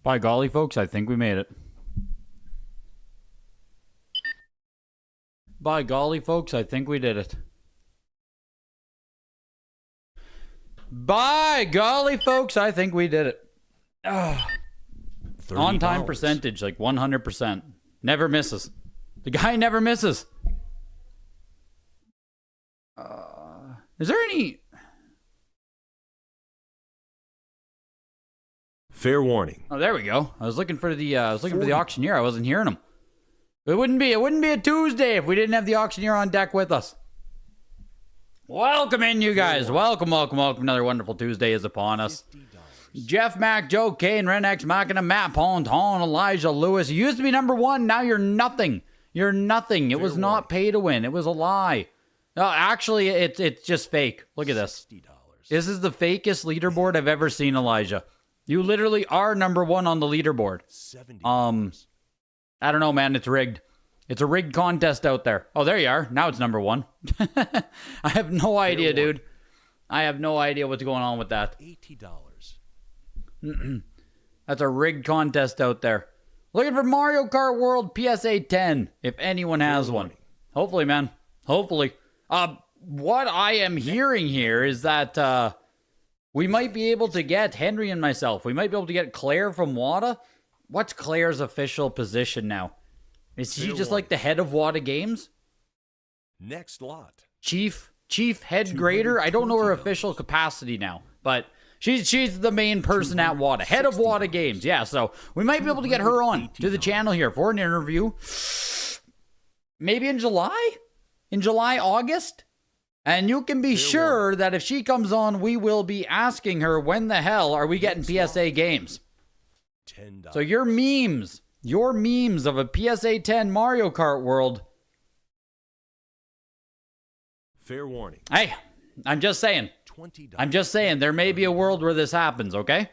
By golly, folks, I think we made it. By golly, folks, I think we did it. By golly, folks, I think we did it. On-time percentage, like 100%. Never misses. The guy never misses. Is there any... Fair warning. Oh, there we go. I was looking for the auctioneer. I wasn't hearing him. It wouldn't be a Tuesday if we didn't have the auctioneer on deck with us. Welcome in, you guys. Welcome. Another wonderful Tuesday is upon us. Jeff, Mac, Joe, Kane, Renex, Machina, Matt, Ponton, Elijah, Lewis. You used to be number one. Now you're nothing. You're nothing. It was not pay to win. It was a lie. No, actually, it's just fake. Look at this. This is the fakest leaderboard I've ever seen, Elijah. You literally are number one on the leaderboard. I don't know, man. It's rigged. It's a rigged contest out there. Oh, there you are. Now it's number one. I have no idea, dude. I have no idea what's going on with that. $80. That's a rigged contest out there. Looking for Mario Kart World PSA 10, if anyone has one. Hopefully, man. Hopefully. What I am hearing here is that we might be able to get Henry and myself. We might be able to get Claire from Wada. What's Claire's official position now? Is she just like the head of Wada Games? Next lot. Chief head grader? I don't know her official capacity now, but she's the main person at Wada. Head of Wada Games. Yeah, so we might be able to get her on to the channel here for an interview. Maybe in July? In July, August? And you can be sure that if she comes on, we will be asking her, when the hell are we getting PSA games? $10. So your memes of a PSA 10 Mario Kart World. Fair warning. Hey, I'm just saying. $20. I'm just saying there may be a world where this happens, okay?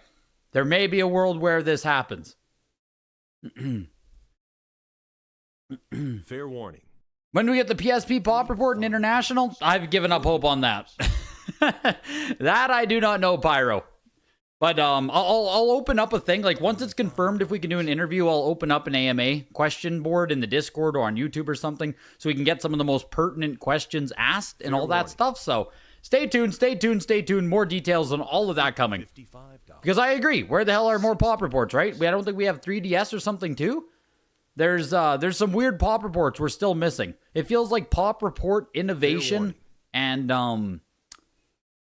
There may be a world where this happens. Fair warning. When do we get the PSP Pop Report in International? I've given up hope on that. That I do not know, Pyro. But I'll open up a thing. Like, once it's confirmed if we can do an interview, I'll open up an AMA question board in the Discord or on YouTube or something so we can get some of the most pertinent questions asked and all that stuff. So stay tuned. More details on all of that coming. Because I agree. Where the hell are more Pop Reports, right? I don't think we have 3DS or something too. There's some weird Pop Reports we're still missing. It feels like Pop Report innovation and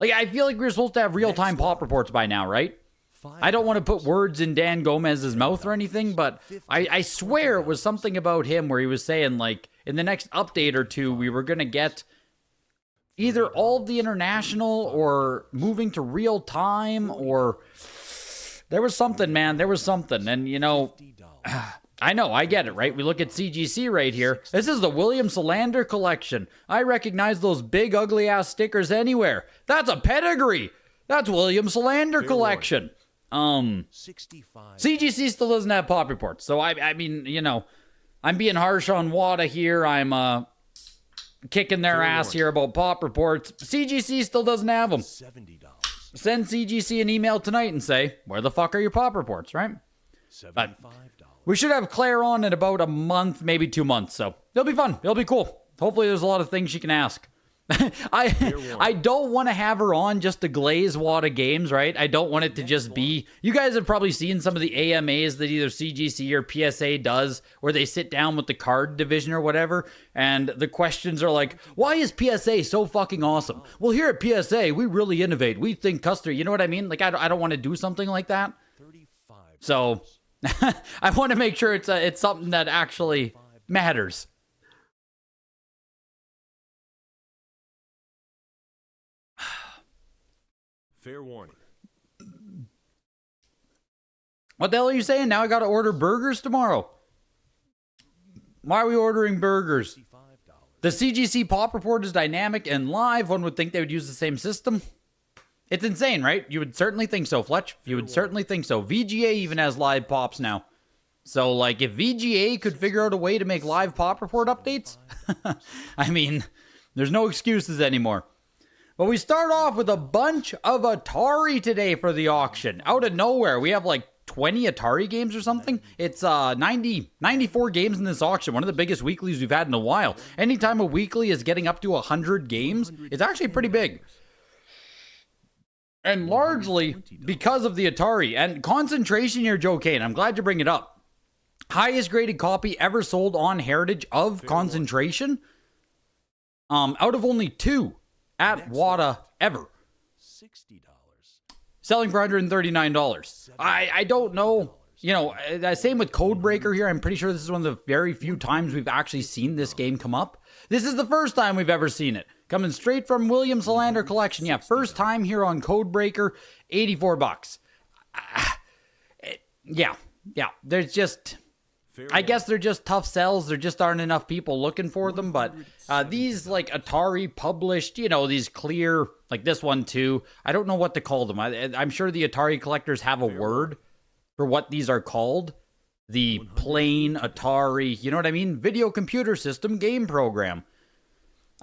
like I feel like we're supposed to have real-time Pop Reports by now, right? I don't want to put words in Dan Gomez's mouth or anything, but I swear it was something about him where he was saying, like, in the next update or two, we were going to get either all of the international or moving to real-time, or there was something, man. There was something. And, you know, I know, I get it, right? We look at CGC right here. This is the William Solander collection. I recognize those big, ugly-ass stickers anywhere. That's a pedigree. That's William Solander collection. CGC still doesn't have Pop Reports. So, I mean, you know, I'm being harsh on Wada here. I'm kicking their ass here about Pop Reports. CGC still doesn't have them. $70. Send CGC an email tonight and say, where the fuck are your Pop Reports, right? $75. We should have Claire on in about a month, maybe 2 months. So it'll be fun. It'll be cool. Hopefully there's a lot of things she can ask. I don't want to have her on just to glaze Wada Games, right? I don't want it to just be... You guys have probably seen some of the AMAs that either CGC or PSA does, where they sit down with the card division or whatever, and the questions are like, why is PSA so fucking awesome? Well, here at PSA, we really innovate. We think customer... You know what I mean? Like, I don't want to do something like that. So... I want to make sure it's something that actually matters. Fair warning. What the hell are you saying? Now I got to order burgers tomorrow. Why are we ordering burgers? The CGC Pop Report is dynamic and live. One would think they would use the same system. It's insane, right? You would certainly think so, Fletch. You would certainly think so. VGA even has live pops now. So, like, if VGA could figure out a way to make live Pop Report updates, I mean, there's no excuses anymore. But we start off with a bunch of Atari today for the auction. Out of nowhere, we have like 20 Atari games or something. It's 94 games in this auction, one of the biggest weeklies we've had in a while. Anytime a weekly is getting up to 100 games, it's actually pretty big. And largely because of the Atari. And concentration here, Joe Kane, I'm glad you bring it up. Highest graded copy ever sold on Heritage of Concentration. Out of only 2 at Wada ever. $60. Selling for $139. I don't know. You know, same with Codebreaker here. I'm pretty sure this is one of the very few times we've actually seen this game come up. This is the first time we've ever seen it. Coming straight from William Solander Collection. Yeah, first time here on Codebreaker, $84. Yeah. There's just... I guess they're just tough sells. There just aren't enough people looking for them. But these, like, Atari published, you know, these clear, like this one too. I don't know what to call them. I'm sure the Atari collectors have a word for what these are called. The plain Atari, you know what I mean? Video computer system game program.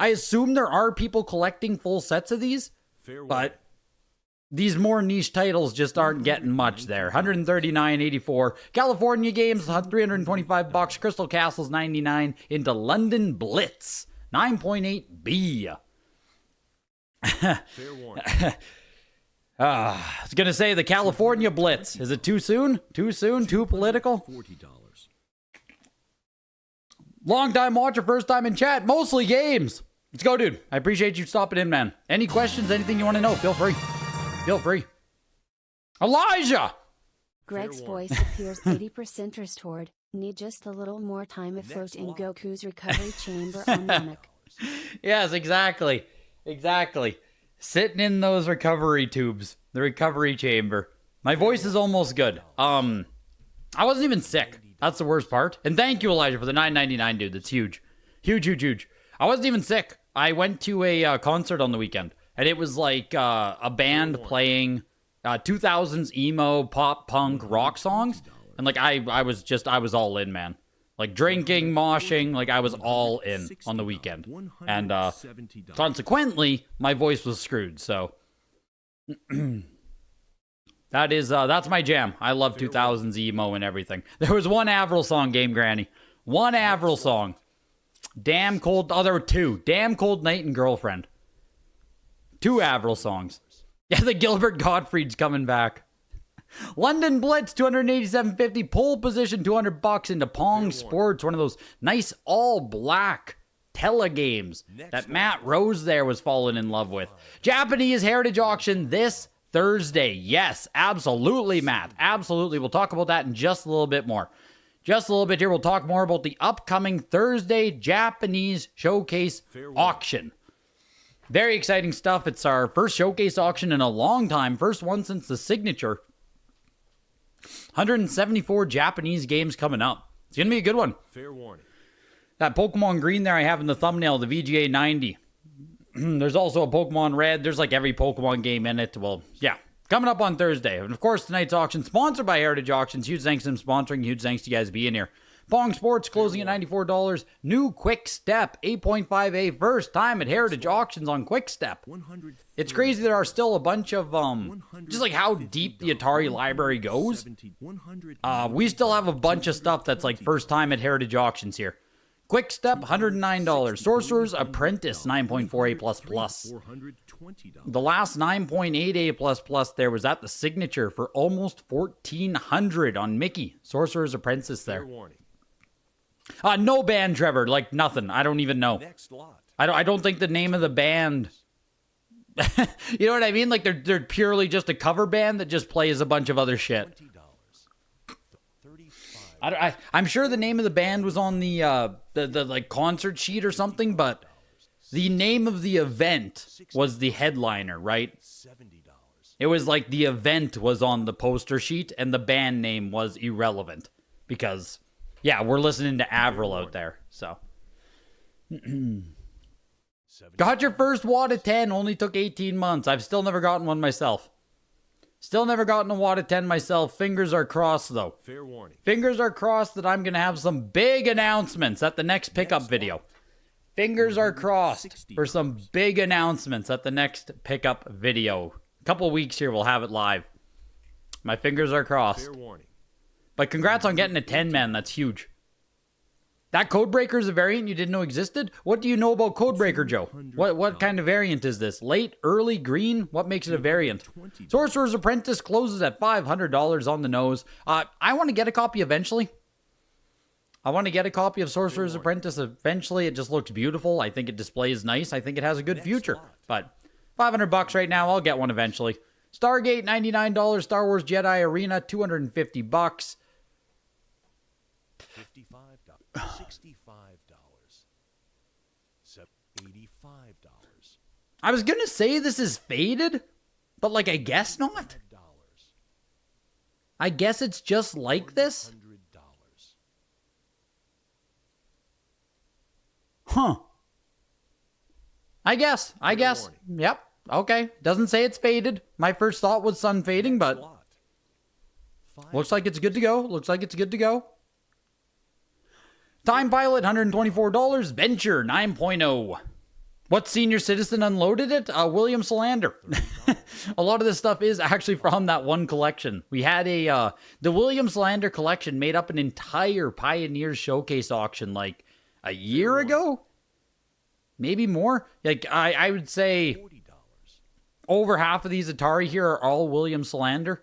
I assume there are people collecting full sets of these, but these more niche titles just aren't getting much there. $139.84. California Games, $325. Crystal Castles, $99. Into London Blitz, 9.8B. Fair warning. I was going to say the California Blitz. Is it too soon? Too soon? Too political? $40. Long time watcher, first time in chat. Mostly games. Let's go, dude. I appreciate you stopping in, man. Any questions? Anything you want to know? Feel free. Feel free. Elijah! Greg's voice appears 80% restored. Need just a little more time afloat in Goku's recovery chamber on Namek. Yes, exactly. Exactly. Sitting in those recovery tubes. The recovery chamber. My voice is almost good. I wasn't even sick. That's the worst part. And thank you, Elijah, for the $9.99, dude. That's huge. Huge. I wasn't even sick. I went to a concert on the weekend. And it was like a band playing 2000s emo, pop, punk, rock songs. And like I was all in, man. Like drinking, moshing, like I was all in on the weekend. And consequently, my voice was screwed. So that's my jam. I love 2000s emo and everything. There was one Avril song, Game Granny. One Avril song. Damn Cold, there were 2. Damn Cold Night and Girlfriend. 2 Avril songs. Yeah, the Gilbert Gottfried's coming back. London Blitz, $287.50. Pole position, $200 into Pong Sports. One of those nice all-black telegames that Matt Rose there was falling in love with. Japanese Heritage Auction this Thursday. Yes, absolutely, Matt. Absolutely. We'll talk about that in just a little bit more. Just a little bit here. We'll talk more about the upcoming Thursday Japanese Showcase Auction. Very exciting stuff. It's our first showcase auction in a long time. First one since the signature. 174 Japanese games coming up. It's going to be a good one. Fair warning. That Pokemon Green there I have in the thumbnail, the VGA 90. There's also a Pokemon Red. There's like every Pokemon game in it. Well, yeah. Coming up on Thursday. And of course, tonight's auction sponsored by Heritage Auctions. Huge thanks to them sponsoring. Huge thanks to you guys being here. Pong Sports closing at $94. New Quick Step 8.5A. First time at Heritage Auctions on Quick Step. It's crazy there are still a bunch of just like how deep the Atari library goes. We still have a bunch of stuff that's like first time at Heritage Auctions here. Quick Step $109. Sorcerer's Apprentice 9.4A++. The last 9.8A++ there was at the signature for almost $1,400 on Mickey. Sorcerer's Apprentice there. No band, Trevor. Like nothing. I don't even know. I don't think the name of the band. You know what I mean? Like they're purely just a cover band that just plays a bunch of other shit. I'm sure the name of the band was on the like concert sheet or something, but the name of the event was the headliner, right? It was like the event was on the poster sheet and the band name was irrelevant because, yeah, we're listening to Avril out there, so. Got your first Wada 10, only took 18 months. I've still never gotten one myself. Still never gotten a Wada 10 myself. Fingers are crossed, though. Fair warning. Fingers are crossed that I'm going to have some big announcements at the next pickup video. Fingers are crossed for some big announcements at the next pickup video. A couple weeks here, we'll have it live. My fingers are crossed. Fair warning. But congrats on getting a 10, man. That's huge. That Codebreaker is a variant you didn't know existed? What do you know about Codebreaker, Joe? What kind of variant is this? Late, early, green? What makes it a variant? Sorcerer's Apprentice closes at $500 on the nose. I want to get a copy eventually. I want to get a copy of Sorcerer's Apprentice eventually. It just looks beautiful. I think it displays nice. I think it has a good future. But $500 right now. I'll get one eventually. Stargate, $99. Star Wars Jedi Arena, $250. $55. $65. $85. I was going to say this is faded, but like I guess not. I guess it's just like this. $100. Huh. I guess. Yep. Okay. Doesn't say it's faded. My first thought was sun fading, but looks like it's good to go. Time Pilot, $124. Venture, 9.0. What senior citizen unloaded it? William Solander. A lot of this stuff is actually from that one collection. We had the William Solander collection made up an entire Pioneers Showcase auction like a year ago. Maybe more. Like I would say $40. over half of these Atari here are all William Solander.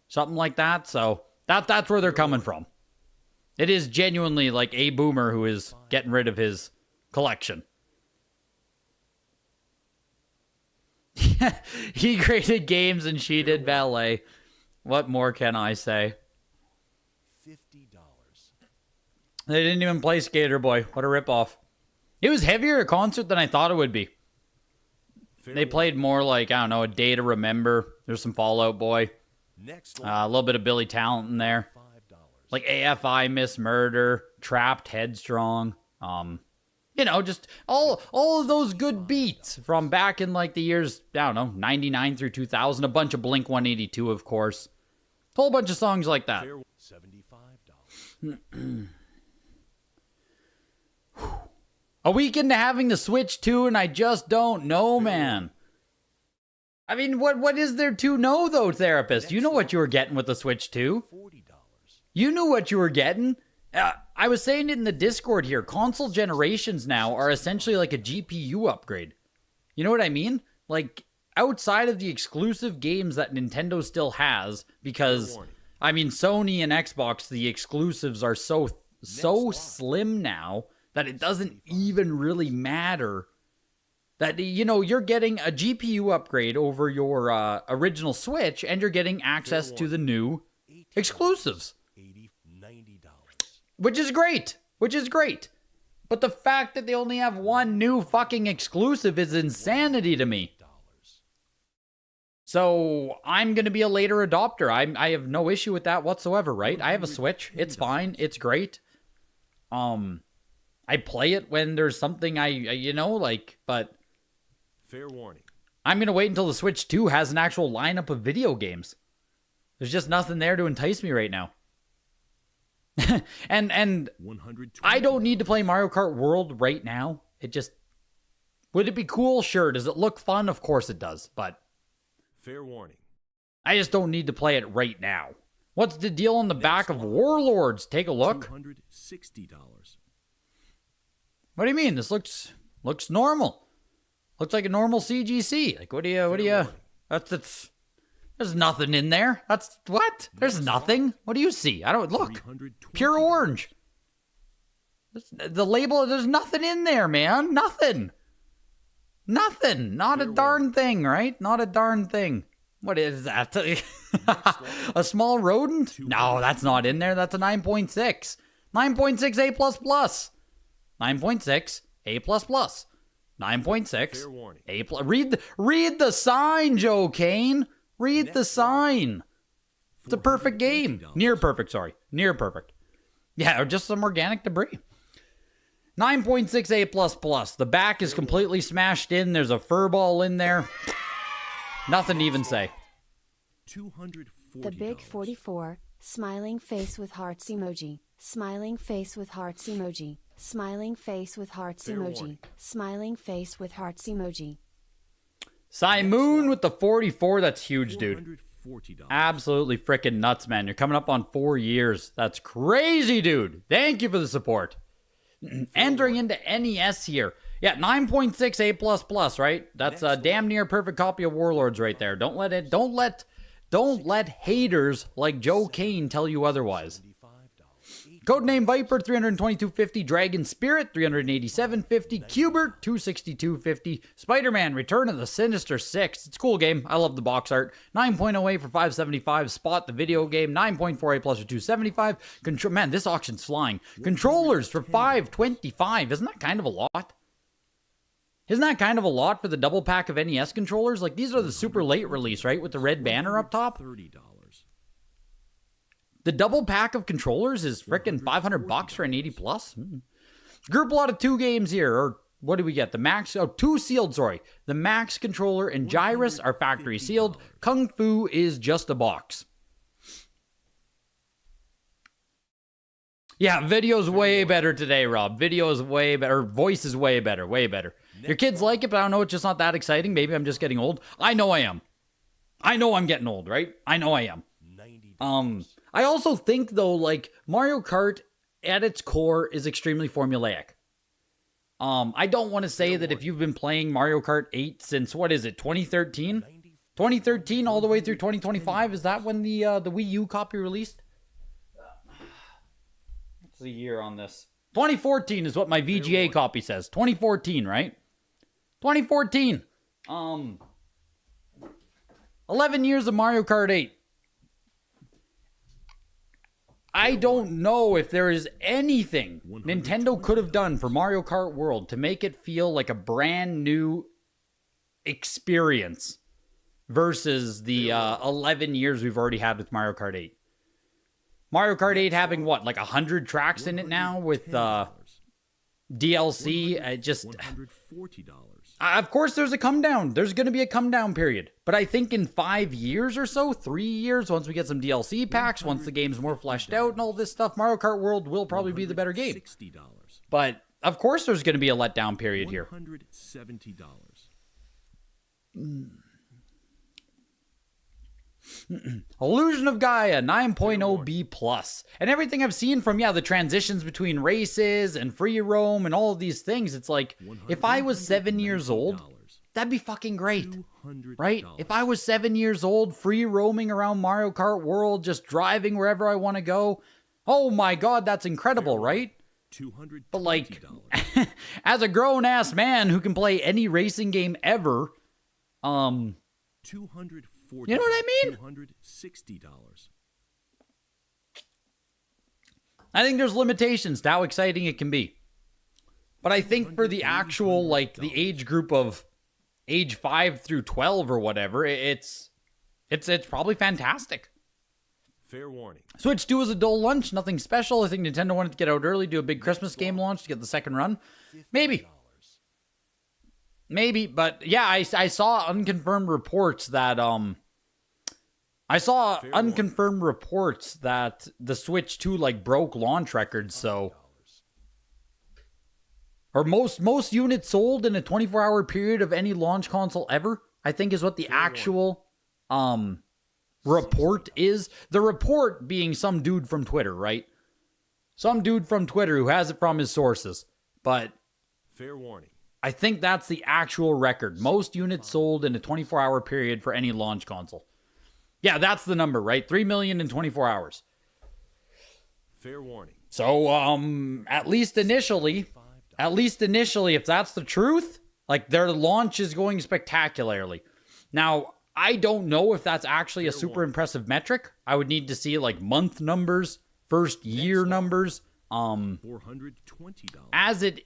Something like that. So that's where they're coming from. It is genuinely like a boomer who is getting rid of his collection. He graded games and she did ballet. What more can I say? $50. They didn't even play Skater Boy. What a ripoff. It was heavier a concert than I thought it would be. They played more like, I don't know, A Day to Remember. There's some Fallout Boy. Next A little bit of Billy Talent in there. $5. Like AFI, Miss Murder, Trapped, Headstrong. You know, just all of those good beats from back in like the years, I don't know, 99 through 2000. A bunch of Blink 182, of course. A whole bunch of songs like that. $75. A week into having the Switch 2 and I just don't know, man. I mean, what is there to know, though, therapist? You know what you were getting with the Switch 2. $40. You knew what you were getting. I was saying it in the Discord here. Console generations now are essentially like a GPU upgrade. You know what I mean? Like, outside of the exclusive games that Nintendo still has, because, I mean, Sony and Xbox, the exclusives are so slim now that it doesn't even really matter. That, you know, you're getting a GPU upgrade over your original Switch, and you're getting access to the new exclusives. $90. Which is great. But the fact that they only have one new fucking exclusive is insanity to me. So, I'm going to be a later adopter. I have no issue with that whatsoever, right? I have a Switch. It's fine. It's great. I play it when there's something but Fair warning. I'm going to wait until the Switch 2 has an actual lineup of video games. There's just nothing there to entice me right now. and I don't need to play Mario Kart World right now. Would it be cool? Sure. Does it look fun? Of course it does. But fair warning. I just don't need to play it right now. What's the deal on the back of Warlords? Take a look. $260. What do you mean? This looks normal. Looks like a normal CGC. Like, what do you? There's nothing in there. That's what? There's nothing. What do you see? I don't look. Pure orange. The label. There's nothing in there, man. Nothing. Not a darn thing, right? Not a darn thing. What is that? A small rodent? No, that's not in there. That's a 9.6. 9.6 A++. 9.6 A++. 9.6 A+. Read the sign, Joe Kane. Read the sign. It's a perfect game. Near perfect, sorry. Near perfect. Yeah, or just some organic debris. 9.6 A++. The back is completely smashed in. There's a fur ball in there. Nothing to even say. $240. The Big 44, smiling face with hearts emoji. Smiling face with hearts emoji. Smiling face with hearts emoji. Smiling face with hearts emoji. Simoon with the 44. That's huge, dude. $240. Absolutely freaking nuts, man. You're coming up on 4 years. That's crazy, dude. Thank you for the support. Entering into NES here. Yeah, 9.6 A++, right? That's a damn near perfect copy of Warlords right there. Don't let haters like Joe Kane tell you otherwise. Codename Viper, 322.50. Dragon Spirit, 387.50. Cubert, 262.50. Spider-Man, Return of the Sinister Six. It's a cool game. I love the box art. 9.08 for 575. Spot the video game, 9.48 plus for 275. Man, this auction's flying. Controllers for 525. Isn't that kind of a lot? Isn't that kind of a lot for the double pack of NES controllers? Like, these are the super late release, right? With the red banner up top. $30. The double pack of controllers is frickin' $500 for an 80 plus. Group lot of 2 games here, or what do we get? The Max, 2 sealed, sorry. The Max controller and Gyrus are factory sealed. Kung Fu is just a box. Yeah, video's way better today, Rob. Video is way better. Voice is way better, way better. Your kids like it, but I don't know, it's just not that exciting. Maybe I'm just getting old. I know I am. I know I'm getting old, right? I know I am. I also think, though, like, Mario Kart at its core is extremely formulaic. I don't want to say that if you've been playing Mario Kart 8 since, what is it, 2013? 2013 all the way through 2025? Is that when the Wii U copy released? What's the year on this? 2014 is what my VGA copy says. 2014, right? 2014. 11 years of Mario Kart 8. I don't know if there is anything Nintendo could have done for Mario Kart World to make it feel like a brand new experience versus the 11 years we've already had with Mario Kart 8. Mario Kart 8 having, what, like 100 tracks in it now with DLC? Just... $140. Of course, there's a come down. There's going to be a come down period. But I think in 5 years or so, 3 years, once we get some DLC packs, once the game's more fleshed out and all this stuff, Mario Kart World will probably be the better game. $60. But of course, there's going to be a letdown period here. $170. Illusion of Gaia 9.0 B+. And everything I've seen from, the transitions between races and free roam and all of these things, it's like, if I was 7 years old, that'd be fucking great, right? If I was 7 years old, free roaming around Mario Kart World, just driving wherever I want to go, oh my god, that's incredible, right? But like, as a grown-ass man who can play any racing game ever, you know what I mean? $260. I think there's limitations to how exciting it can be. But I think for the actual, like, the age group of age 5 through 12 or whatever, it's probably fantastic. Fair warning. Switch 2 is a dull launch, nothing special. I think Nintendo wanted to get out early, do a big Christmas game launch to get the second run. Maybe, but yeah, I saw unconfirmed reports that the Switch 2 like broke launch records, so or most units sold in a 24-hour period of any launch console ever, I think is what the actual report is. The report being some dude from Twitter, right? Some dude from Twitter who has it from his sources. But fair warning. I think that's the actual record. Most units sold in a 24-hour period for any launch console. Yeah, that's the number, right? 3 million in 24 hours. Fair warning. So, at least initially, if that's the truth, like, their launch is going spectacularly. Now, I don't know if that's actually a super impressive metric. I would need to see, like, month numbers, first year numbers. $420. As it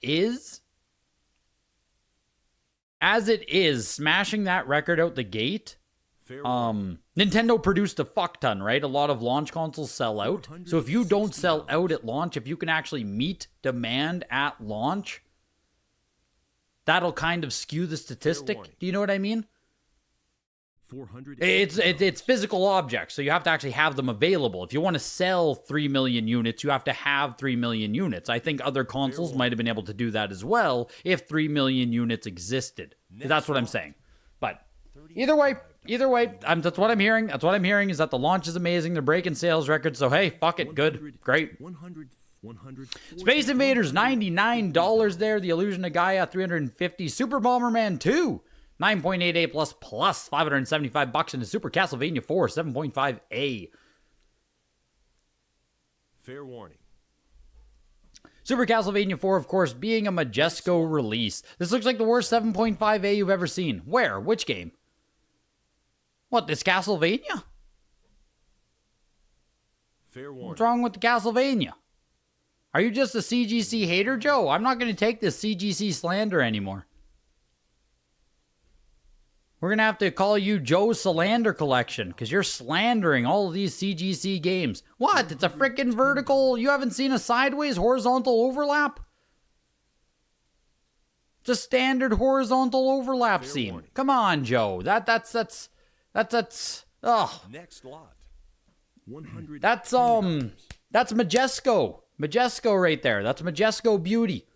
is, smashing that record out the gate, Nintendo produced a fuck ton, right? A lot of launch consoles sell out. So if you don't sell out at launch, if you can actually meet demand at launch, that'll kind of skew the statistic. Do you know what I mean? It's physical objects, so you have to actually have them available. If you want to sell 3 million units, you have to have 3 million units. I think other consoles might have been able to do that as well if 3 million units existed. That's what I'm saying. But either way, Either way, that's what I'm hearing. That's what I'm hearing is that the launch is amazing. They're breaking sales records. So, hey, fuck it. Good. Great. 100, 100. Space Invaders, $99 there. The Illusion of Gaia, $350. Super Bomberman 2, 9.88 plus $575. And the Super Castlevania 4, 7.5A. Fair warning. Super Castlevania 4, of course, being a Majesco release. This looks like the worst 7.5A you've ever seen. Where? Which game? What, this Castlevania? Fair warning. What's wrong with the Castlevania? Are you just a CGC hater, Joe? I'm not going to take this CGC slander anymore. We're going to have to call you Joe Salander Collection, because you're slandering all of these CGC games. What? It's a freaking vertical... You haven't seen a sideways horizontal overlap? It's a standard horizontal overlap Fair seam. warning. Come on, Joe. That's oh, Next lot. 100. that's Majesco. Majesco right there. That's Majesco beauty.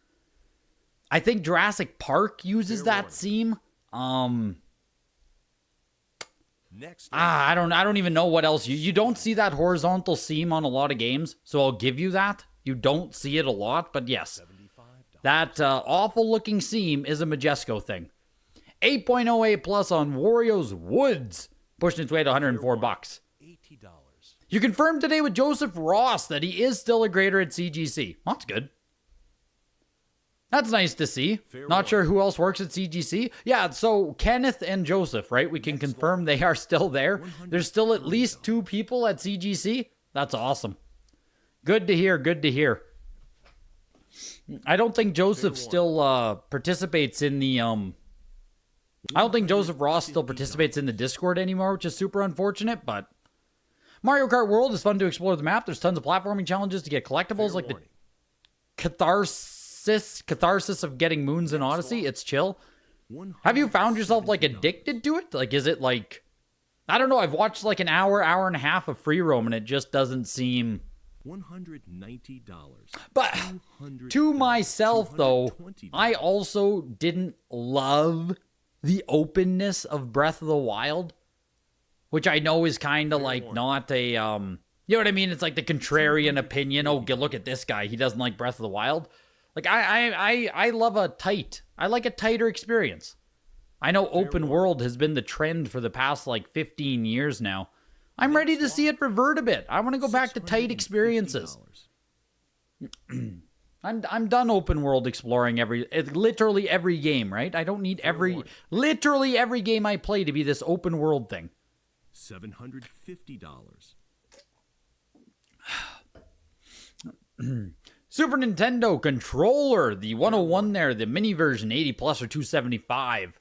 I think Jurassic Park uses Fair that warning. seam. Next lot. I don't even know what else. You don't see that horizontal seam on a lot of games, so I'll give you that. You don't see it a lot, but yes. That awful looking seam is a Majesco thing. 8.08 plus on Wario's Woods, pushing its way to $104. $80. You confirmed today with Joseph Ross that he is still a grader at CGC. Well, that's good. That's nice to see. Fair Not sure who else works at CGC. Yeah, so Kenneth and Joseph, right? We can confirm they are still there. There's still at least 2 people at CGC. That's awesome. Good to hear. Good to hear. I don't think Joseph still participates in the I don't think Joseph Ross still participates in the Discord anymore, which is super unfortunate, but Mario Kart World is fun to explore the map. There's tons of platforming challenges to get collectibles, Fair like the warning. catharsis of getting moons in Odyssey. It's chill. 100. Have you found yourself like addicted to it? Like, is it like, I don't know. I've watched like an hour and a half of free roam, and it just doesn't seem. $190. But $200. to myself, though, $220. I also didn't love the openness of Breath of the Wild, which I know is kind of like not a, you know what I mean? It's like the contrarian opinion. Oh, look at this guy. He doesn't like Breath of the Wild. Like, I love I like a tighter experience. I know open world has been the trend for the past like 15 years now. I'm ready to see it revert a bit. I want to go back to tight experiences. I'm done open world exploring literally every game, right? I don't need literally every game I play to be this open world thing. $750. Super Nintendo controller, the 101 there, the mini version, 80 plus or 275.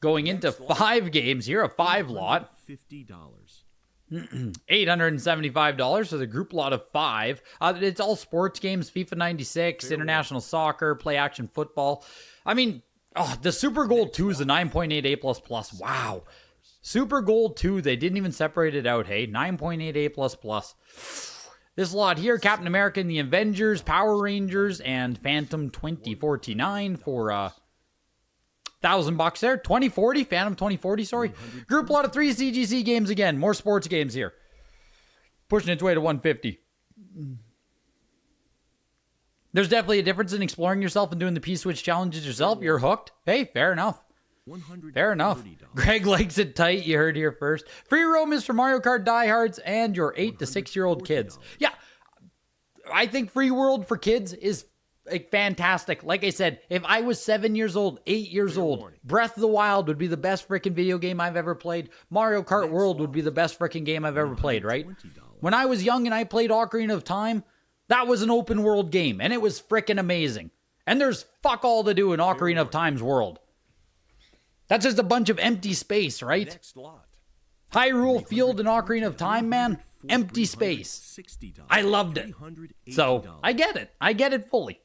Going into 5 games here, a 5 lot. $50. $875 for the group lot of 5. It's all sports games, FIFA 96, international soccer, play action football. I mean, the Super Gold 2 is a 9.88 plus. Wow. Super Gold 2, they didn't even separate it out, hey? 9.88 plus. This lot here, Captain America and the Avengers, Power Rangers, and Phantom 2049 for $1,000 there. 2040, Phantom 2040, sorry. Group lot of 3 CGC games again. More sports games here. Pushing its way to 150. There's definitely a difference in exploring yourself and doing the P-Switch challenges yourself. You're hooked. Hey, fair enough. Fair enough. Greg likes it tight. You heard here first. Free roam is for Mario Kart diehards and your 8 to 6-year-old kids. Yeah, I think free world for kids is like fantastic. Like I said, if I was 7 years old, 8 years old, Breath of the Wild would be the best freaking video game I've ever played. Mario Kart World would be the best freaking game I've ever played, right? When I was young and I played Ocarina of Time, that was an open world game, and it was freaking amazing. And there's fuck all to do in Ocarina of Time's world. That's just a bunch of empty space, right? Next lot. Hyrule Field and Ocarina of Time, man, empty space. I loved it. So, I get it. I get it fully.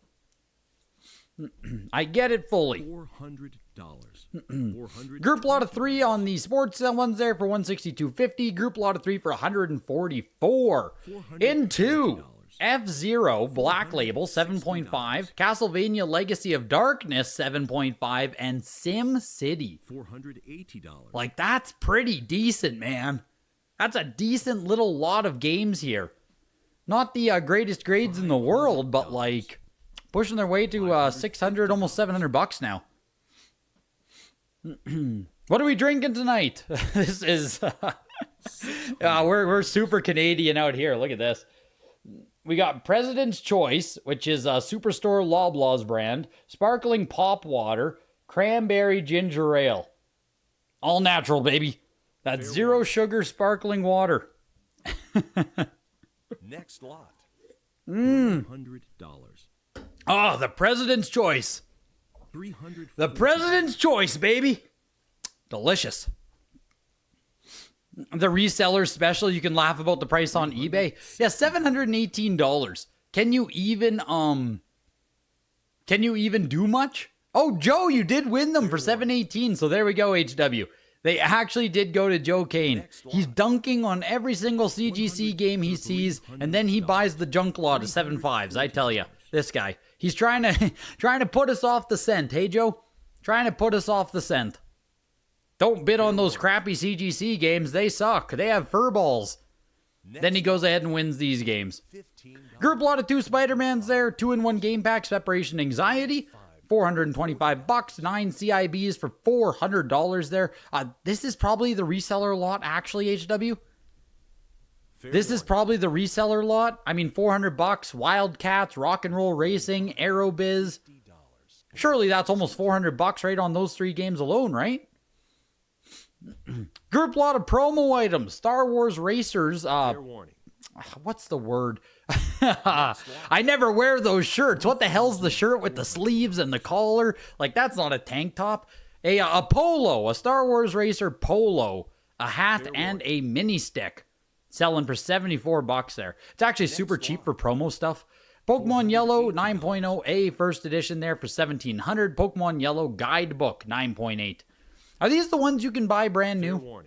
I get it fully. $400. Group lot of 3 on the sports ones there for $162.50. Group lot of 3 for $144. In 2. F-Zero Black Label 7.5, Castlevania Legacy of Darkness 7.5, and Sim City. $480. Like, that's pretty decent, man. That's a decent little lot of games here. Not the greatest grades in the world, but like pushing their way to 600, almost $700 now. What are we drinking tonight? This is we're super Canadian out here. Look at this. We got President's Choice, which is a Superstore Loblaws brand, sparkling pop water, cranberry ginger ale. All natural, baby. That's zero sugar sparkling water. Next lot. $300. Oh, the President's Choice. The President's Choice, baby. Delicious. The reseller special, you can laugh about the price on eBay. Yeah, $718. Can you even do much? Oh, Joe, you did win them for $718. So there we go, HW. They actually did go to Joe Kane. He's dunking on every single CGC game he sees, and then he buys the junk lot of 7.5s. I tell you, this guy. He's trying to put us off the scent. Hey, Joe? Trying to put us off the scent. Don't bid on those crappy CGC games. They suck. They have fur balls. Then he goes ahead and wins these games. Group lot of 2 Spider-Mans there. 2-in-1 game pack, Separation Anxiety. $425, 9 CIBs for $400 there. This is probably the reseller lot, actually, HW. This is probably the reseller lot. I mean, $400, Wildcats, Rock and Roll Racing, Aerobiz. Surely that's almost $400 right on those 3 games alone, right? Group lot of promo items, Star Wars Racers. What's the word? I never wear those shirts. What the hell's the shirt with the sleeves and the collar? Like, that's not a tank top. A polo, a Star Wars Racer polo, a hat, and a mini stick. Selling for $74 there. It's actually super cheap for promo stuff. Pokemon Yellow 9.0A first edition there for $1,700. Pokemon Yellow Guidebook 9.8. Are these the ones you can buy brand new?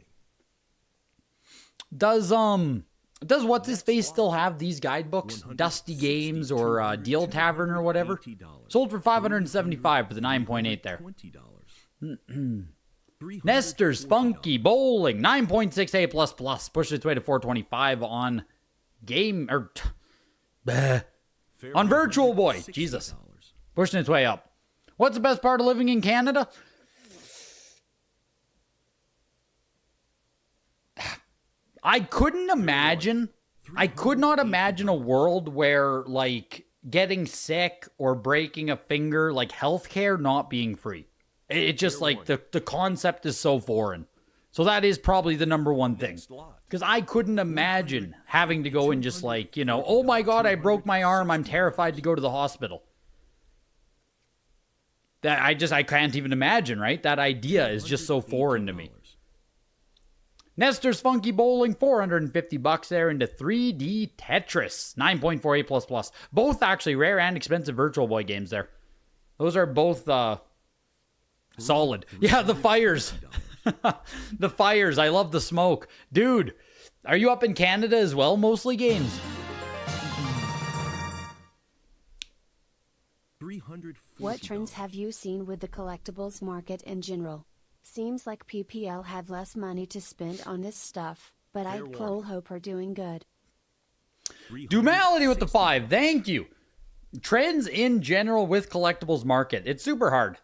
Does What's His Face still have these guidebooks? Dusty Games or Deal Tavern or whatever? Sold for $575 for the 9.8 there. Nestor's Funky Bowling 9.6A++. Pushed its way to $425 on game or on Virtual Boy. Jesus. Pushing its way up. What's the best part of living in Canada? I could not imagine a world where, like, getting sick or breaking a finger, like, healthcare not being free. It just, like, the concept is so foreign. So that is probably the number one thing. Because I couldn't imagine having to go and just, like, you know, oh my God, I broke my arm, I'm terrified to go to the hospital. That I can't even imagine, right? That idea is just so foreign to me. Nestor's Funky Bowling, $450 there into 3D Tetris, 9.48++. Both actually rare and expensive Virtual Boy games there. Those are both solid. Yeah, the fires. The fires. I love the smoke. Dude, are you up in Canada as well? Mostly games. What trends have you seen with the collectibles market in general? Seems like PPL have less money to spend on this stuff, but I hope are doing good. Dumality with the 5. Thank you. Trends in general with collectibles market. It's super hard.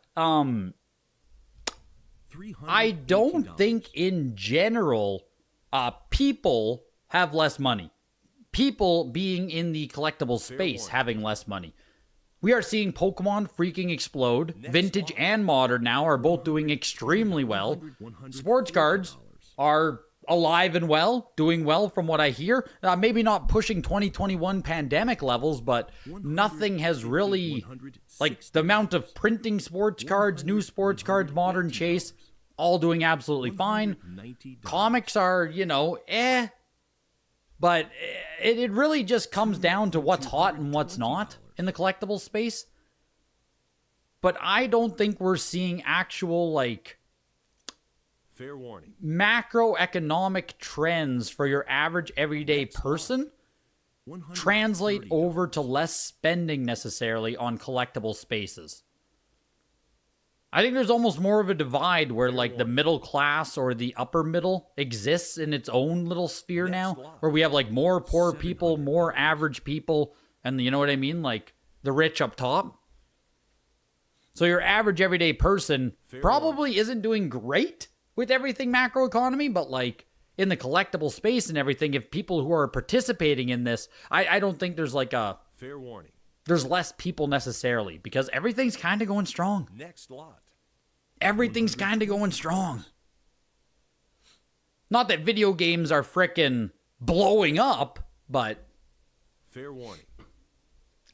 I don't think in general people have less money. People being in the collectible space having less money. We are seeing Pokemon freaking explode. Vintage and modern now are both doing extremely well. Sports cards are alive and well, doing well from what I hear. Maybe not pushing 2021 pandemic levels, but nothing has really, like, the amount of printing sports cards, new sports cards, modern chase, all doing absolutely fine. Comics are, you know, but it really just comes down to what's hot and what's not in the collectible space. But I don't think we're seeing actual, like, fair warning, macroeconomic trends for your average everyday person translate $130. over to less spending necessarily on collectible spaces. I think there's almost more of a divide where like the middle class or the upper middle exists in its own little sphere now, where we have like more poor people, more average people, and you know what I mean? Like the rich up top. So your average everyday person probably isn't doing great with everything macroeconomy, but like in the collectible space and everything, if people who are participating in this, I don't think there's like a... Fair warning. There's less people necessarily because everything's kind of going strong. Next lot. Everything's kind of going strong. Not that video games are frickin' blowing up, but... Fair warning.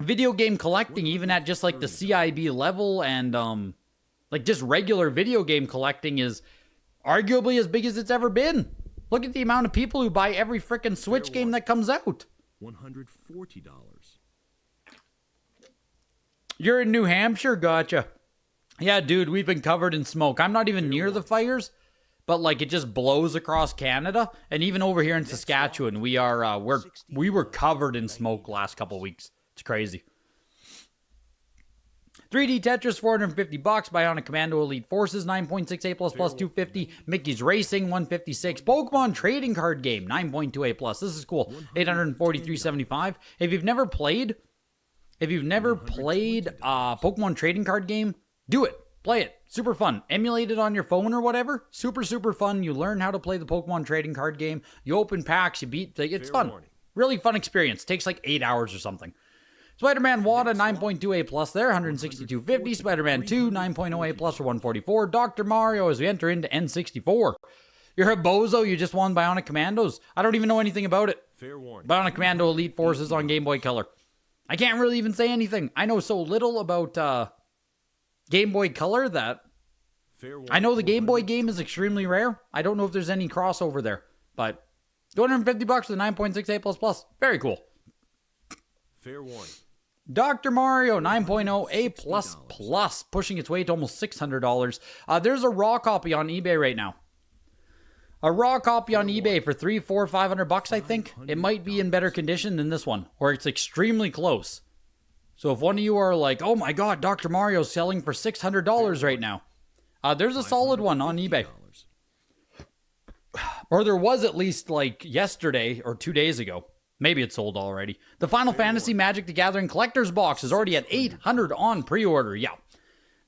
Video game collecting, even at just like the CIB level and like just regular video game collecting, is arguably as big as it's ever been. Look at the amount of people who buy every frickin' Switch game that comes out. $140. You're in New Hampshire? Gotcha. Yeah, dude, we've been covered in smoke. I'm not even near the fires, but like it just blows across Canada. And even over here in Saskatchewan, we were covered in smoke last couple weeks. It's crazy. 3D Tetris, $450. Bionic Commando Elite Forces, 9.6 A++ plus 250. Mickey's Racing, 156. Pokemon Trading Card Game, 9.2 A+. Plus. This is cool. 843.75. If you've never played Pokemon Trading Card Game, do it. Play it. Super fun. Emulate it on your phone or whatever. Super, super fun. You learn how to play the Pokemon Trading Card Game. You open packs. You beat. It's fun. Really fun experience. Takes like 8 hours or something. Spider-Man Wada, 9.2 A plus there, 162.50. Spider-Man 2, 9.0 A plus for 144. Dr. Mario as we enter into N64. You're a bozo, you just won Bionic Commandos. I don't even know anything about it. Fair warning. Bionic Commando Elite Forces on Game Boy Color. I can't really even say anything. I know so little about Game Boy Color that I know the Game Boy game is extremely rare. I don't know if there's any crossover there, but $250 for the 9.6 A plus plus. Very cool. Fair warning. Dr. Mario 9.0 A++, pushing its way to almost $600. There's a raw copy on eBay right now. A raw copy on eBay for $300, $400, $500, I think. It might be in better condition than this one, or it's extremely close. So if one of you are like, oh my god, Dr. Mario's selling for $600 right now, there's a solid one on eBay. Or there was at least like yesterday or 2 days ago. Maybe it's sold already. The Final Fantasy Magic the Gathering Collector's Box is already at $800 on pre-order. Yeah,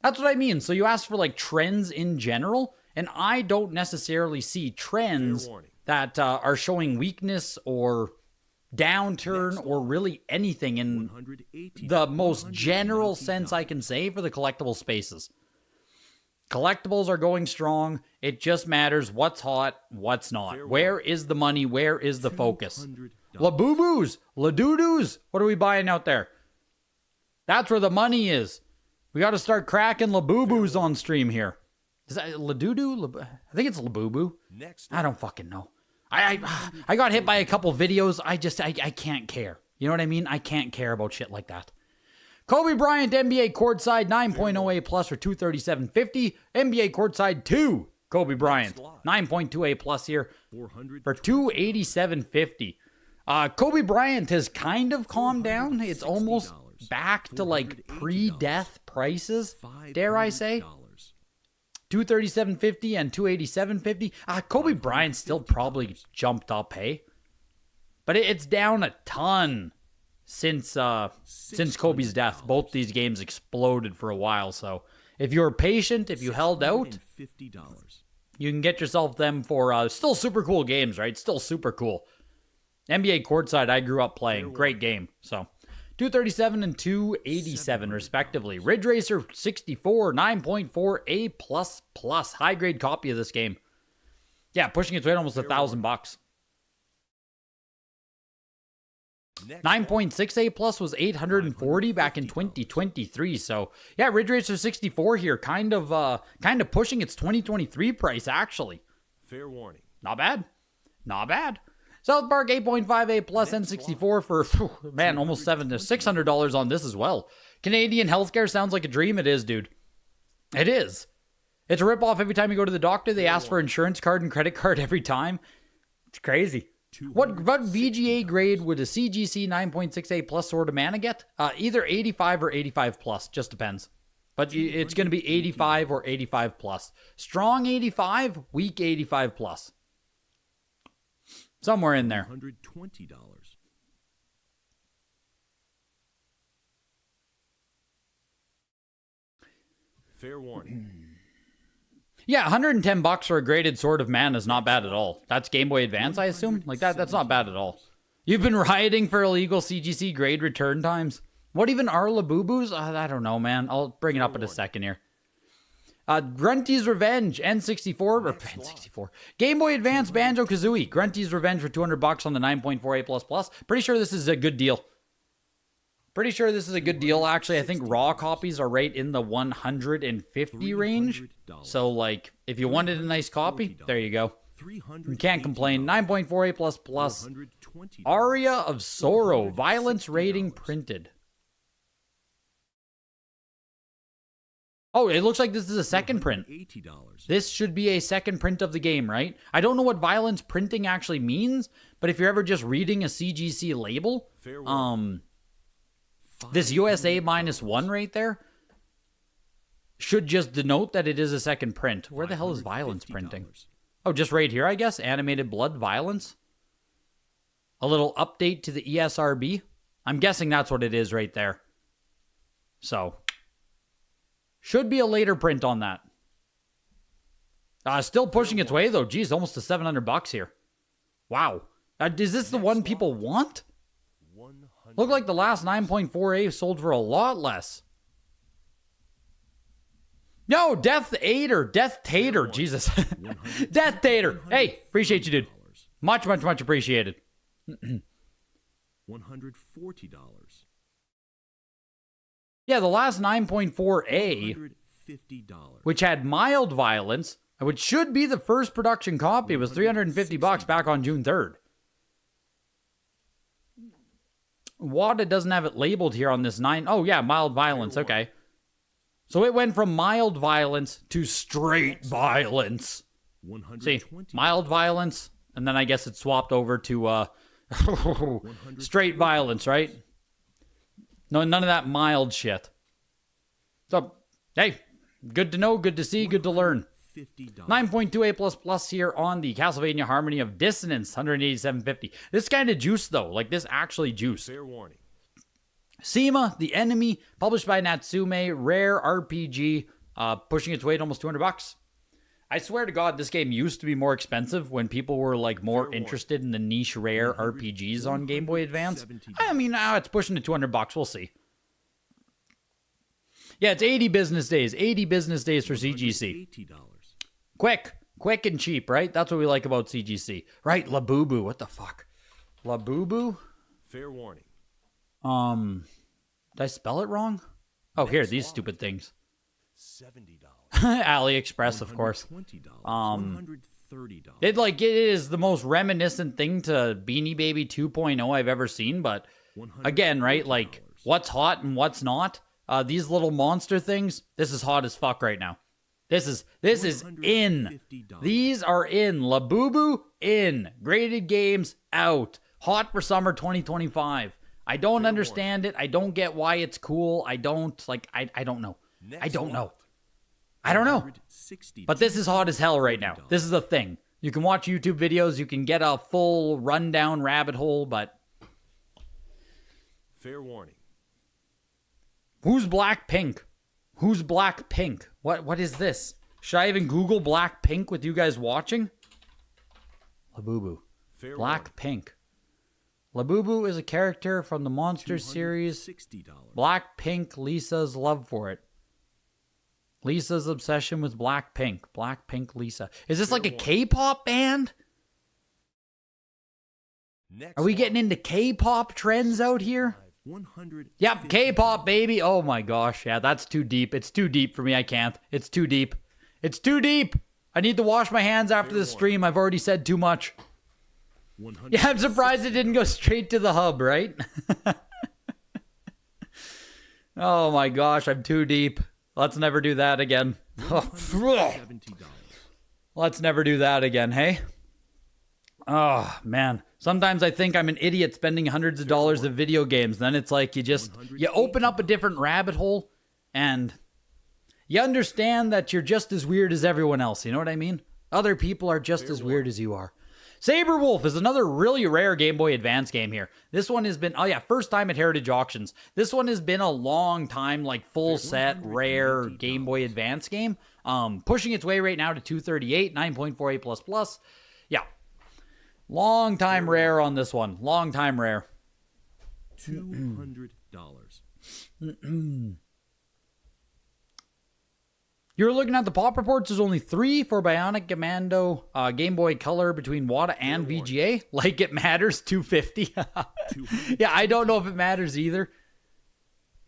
that's what I mean. So you asked for like trends in general, and I don't necessarily see trends that are showing weakness or downturn or really anything in the most general sense I can say for the collectible spaces. Collectibles are going strong. It just matters what's hot, what's not. Where is the money? Where is the focus? Labubu's, Ladoodoo's. What are we buying out there? That's where the money is. We got to start cracking Labubu's on stream here. Is that Ladoodoo? I think it's Labubu. I don't fucking know. I got hit by a couple videos. I can't care. You know what I mean? I can't care about shit like that. Kobe Bryant NBA courtside 9.0 A plus for $237.50. NBA courtside 2. Kobe Bryant 9.2 A plus here for $287.50. Kobe Bryant has kind of calmed down. It's almost back to like pre-death prices, dare I say. $237.50 and $287.50. Kobe Bryant still probably jumped up, hey? But it's down a ton since Kobe's death. Both these games exploded for a while, so if you're patient, if you held out, you can get yourself them for still super cool games, right? Still super cocool. NBA Courtside, I grew up playing. Great game. So, $237 and $287 respectively. Ridge Racer 64, 9.4 A++. High grade copy of this game. Yeah, pushing its way to almost $1,000. 9.6 A plus was $840 back in 2023. So yeah, Ridge Racer 64 here, kind of pushing its 2023 price actually. Fair warning. Not bad. Not bad. South Park 8.5 A plus N64 for man, almost $700 to $600 on this as well. Canadian healthcare sounds like a dream. It is, dude. It is. It's a ripoff every time you go to the doctor. They ask for insurance card and credit card every time. It's crazy. What VGA grade would a CGC 9.6A plus Sword of Mana get? Either 85 or 85 plus, just depends. But it's going to be 85 or 85 plus. Strong 85, weak 85 plus. Somewhere in there. $120. Fair warning. Yeah, 110 bucks for a graded Sword of Mana is not bad at all. That's Game Boy Advance, I assume? Like, that's not bad at all. You've been rioting for illegal CGC grade return times? What even are Labubus? I don't know, man. I'll bring it up in a second here. Grunty's Revenge, N64, or N64. Game Boy Advance Banjo-Kazooie. Grunty's Revenge for 200 bucks on the 9.48++. Pretty sure this is a good deal. Pretty sure this is a good deal, actually. I think raw copies are right in the 150 range. So, like, if you wanted a nice copy, there you go. You can't complain. 9.48++. Aria of Sorrow, Violence Rating Printed. Oh, it looks like this is a second print. This should be a second print of the game, right? I don't know what violence printing actually means, but if you're ever just reading a CGC label, this USA -1 right there should just denote that it is a second print. Where the hell is violence printing? Oh, just right here, I guess. Animated blood violence. A little update to the ESRB. I'm guessing that's what it is right there. So, should be a later print on that. Still pushing its way, though. Geez, almost to 700 bucks here. Wow. Is this the one people want? Look like the last 9.4A sold for a lot less. No, Death Tater. Death Tater. Jesus. Death Tater. Hey, appreciate you, dude. Much, much, much appreciated. $140. Yeah, the last 9.4A, which had mild violence, which should be the first production copy, was 350 bucks back on June 3rd. Wada doesn't have it labeled here on this 9. Oh, yeah, mild violence. Okay. So it went from mild violence to straight violence. See, mild violence, and then I guess it swapped over to straight violence, right? No, none of that mild shit. So, hey, good to know, good to see, good to learn. 9.2A++ here on the Castlevania Harmony of Dissonance, 187.50. This kind of juice, though. Like, this actually juice. Fair warning. Sema, The Enemy, published by Natsume, rare RPG, pushing its way to almost 200 bucks. I swear to God, this game used to be more expensive when people were, like, more interested in the niche rare RPGs on Game Boy Advance. I mean, now it's pushing to 200 bucks. We'll see. Yeah, it's 80 business days. 80 business days for CGC. Quick and cheap, right? That's what we like about CGC. Right, Labubu. What the fuck? Labubu? Fair warning. Did I spell it wrong? Oh, here, these stupid things. $70. AliExpress, of course. $130. It is the most reminiscent thing to Beanie Baby 2.0 I've ever seen, but again, right, like, what's hot and what's not? These little monster things, this is hot as fuck right now. This is in. These are in. Labubu, in. Graded games, out. Hot for summer 2025. I don't understand it. I don't get why it's cool. I don't know. I don't know. I don't know. But this is hot as hell right now. This is a thing. You can watch YouTube videos. You can get a full rundown rabbit hole, but... Fair warning. Who's Blackpink? Who's Blackpink? What is this? Should I even Google Blackpink with you guys watching? Labubu. Blackpink. Labubu is a character from the Monster series. Blackpink, Lisa's love for it. Lisa's obsession with Blackpink. Blackpink Lisa. Is this like a K-pop band? Are we getting into K-pop trends out here? Yep, K-pop, baby. Oh my gosh. Yeah, that's too deep. It's too deep for me. I can't. It's too deep. It's too deep. I need to wash my hands after the stream. I've already said too much. Yeah, I'm surprised it didn't go straight to the hub, right? Oh my gosh, I'm too deep. Let's never do that again. Let's never do that again, hey? Oh, man. Sometimes I think I'm an idiot spending hundreds of dollars of video games. Then it's like you open up a different rabbit hole and you understand that you're just as weird as everyone else. You know what I mean? Other people are just as weird as you are. Saberwolf is another really rare Game Boy Advance game here. This one has been, first time at Heritage Auctions. This one has been a long time, like full set, rare Game Boy Advance game. Pushing its way right now to 238, 9.48++. Yeah. Long time rare on this one. Long time rare. $200. You're looking at the pop reports. There's only 3 for Bionic Commando Game Boy Color between Wada and VGA. Like it matters, 250. Yeah, I don't know if it matters either.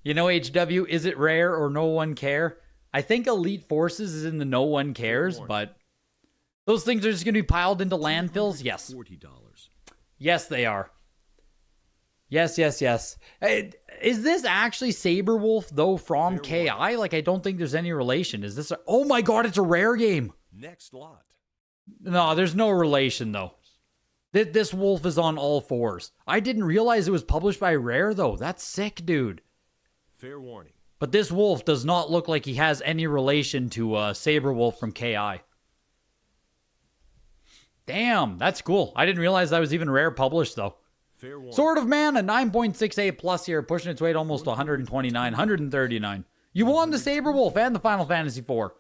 You know, HW, is it rare or no one care? I think Elite Forces is in the no one cares, but those things are just going to be piled into landfills? Yes. $40. Yes, they are. Yes. Is this actually Saberwolf, though, from KI? Like, I don't think there's any relation. Is this oh my god, it's a rare game. Next lot. No, there's no relation, though. This wolf is on all 4s. I didn't realize it was published by Rare, though. That's sick, dude. Fair warning. But this wolf does not look like he has any relation to Saberwolf from KI. Damn, that's cool. I didn't realize that was even Rare published, though. Sword of Man, a 9.68 plus here, pushing its way to almost 129, 139. You won the Saberwolf and the Final Fantasy IV.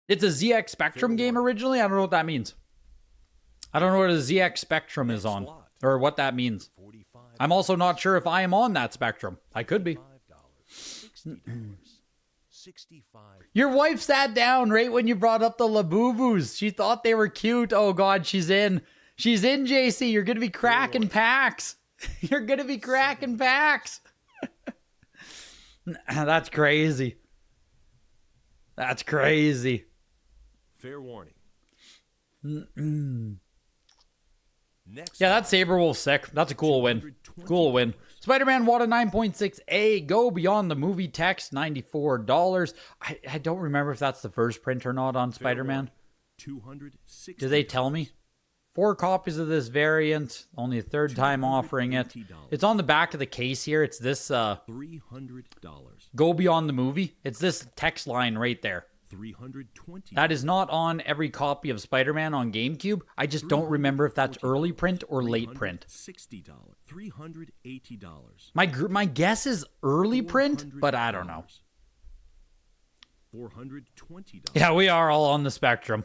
It's a ZX Spectrum game originally. I don't know what that means. I don't know what a ZX Spectrum is on, or what that means. I'm also not sure if I am on that Spectrum. I could be. Your wife sat down right when you brought up the Labubus. She thought they were cute. Oh god, she's in. She's in, JC. You're gonna be cracking packs. You're gonna be cracking packs. That's crazy. That's crazy. Fair warning. Yeah, that Saberwolf's sick. That's a cool win. Cool win. Spider-Man Wada 9.6A, Go Beyond the Movie Text, $94. I don't remember if that's the first print or not on Spider-Man. Do they tell me? 4 copies of this variant, only a third time offering it. It's on the back of the case here. It's this $300. Go Beyond the Movie. It's this text line right there. $320. That is not on every copy of Spider-Man on GameCube. I just don't remember if that's early print or late print. $60. $380. My guess is early print, but I don't know. $420. Yeah, we are all on the spectrum.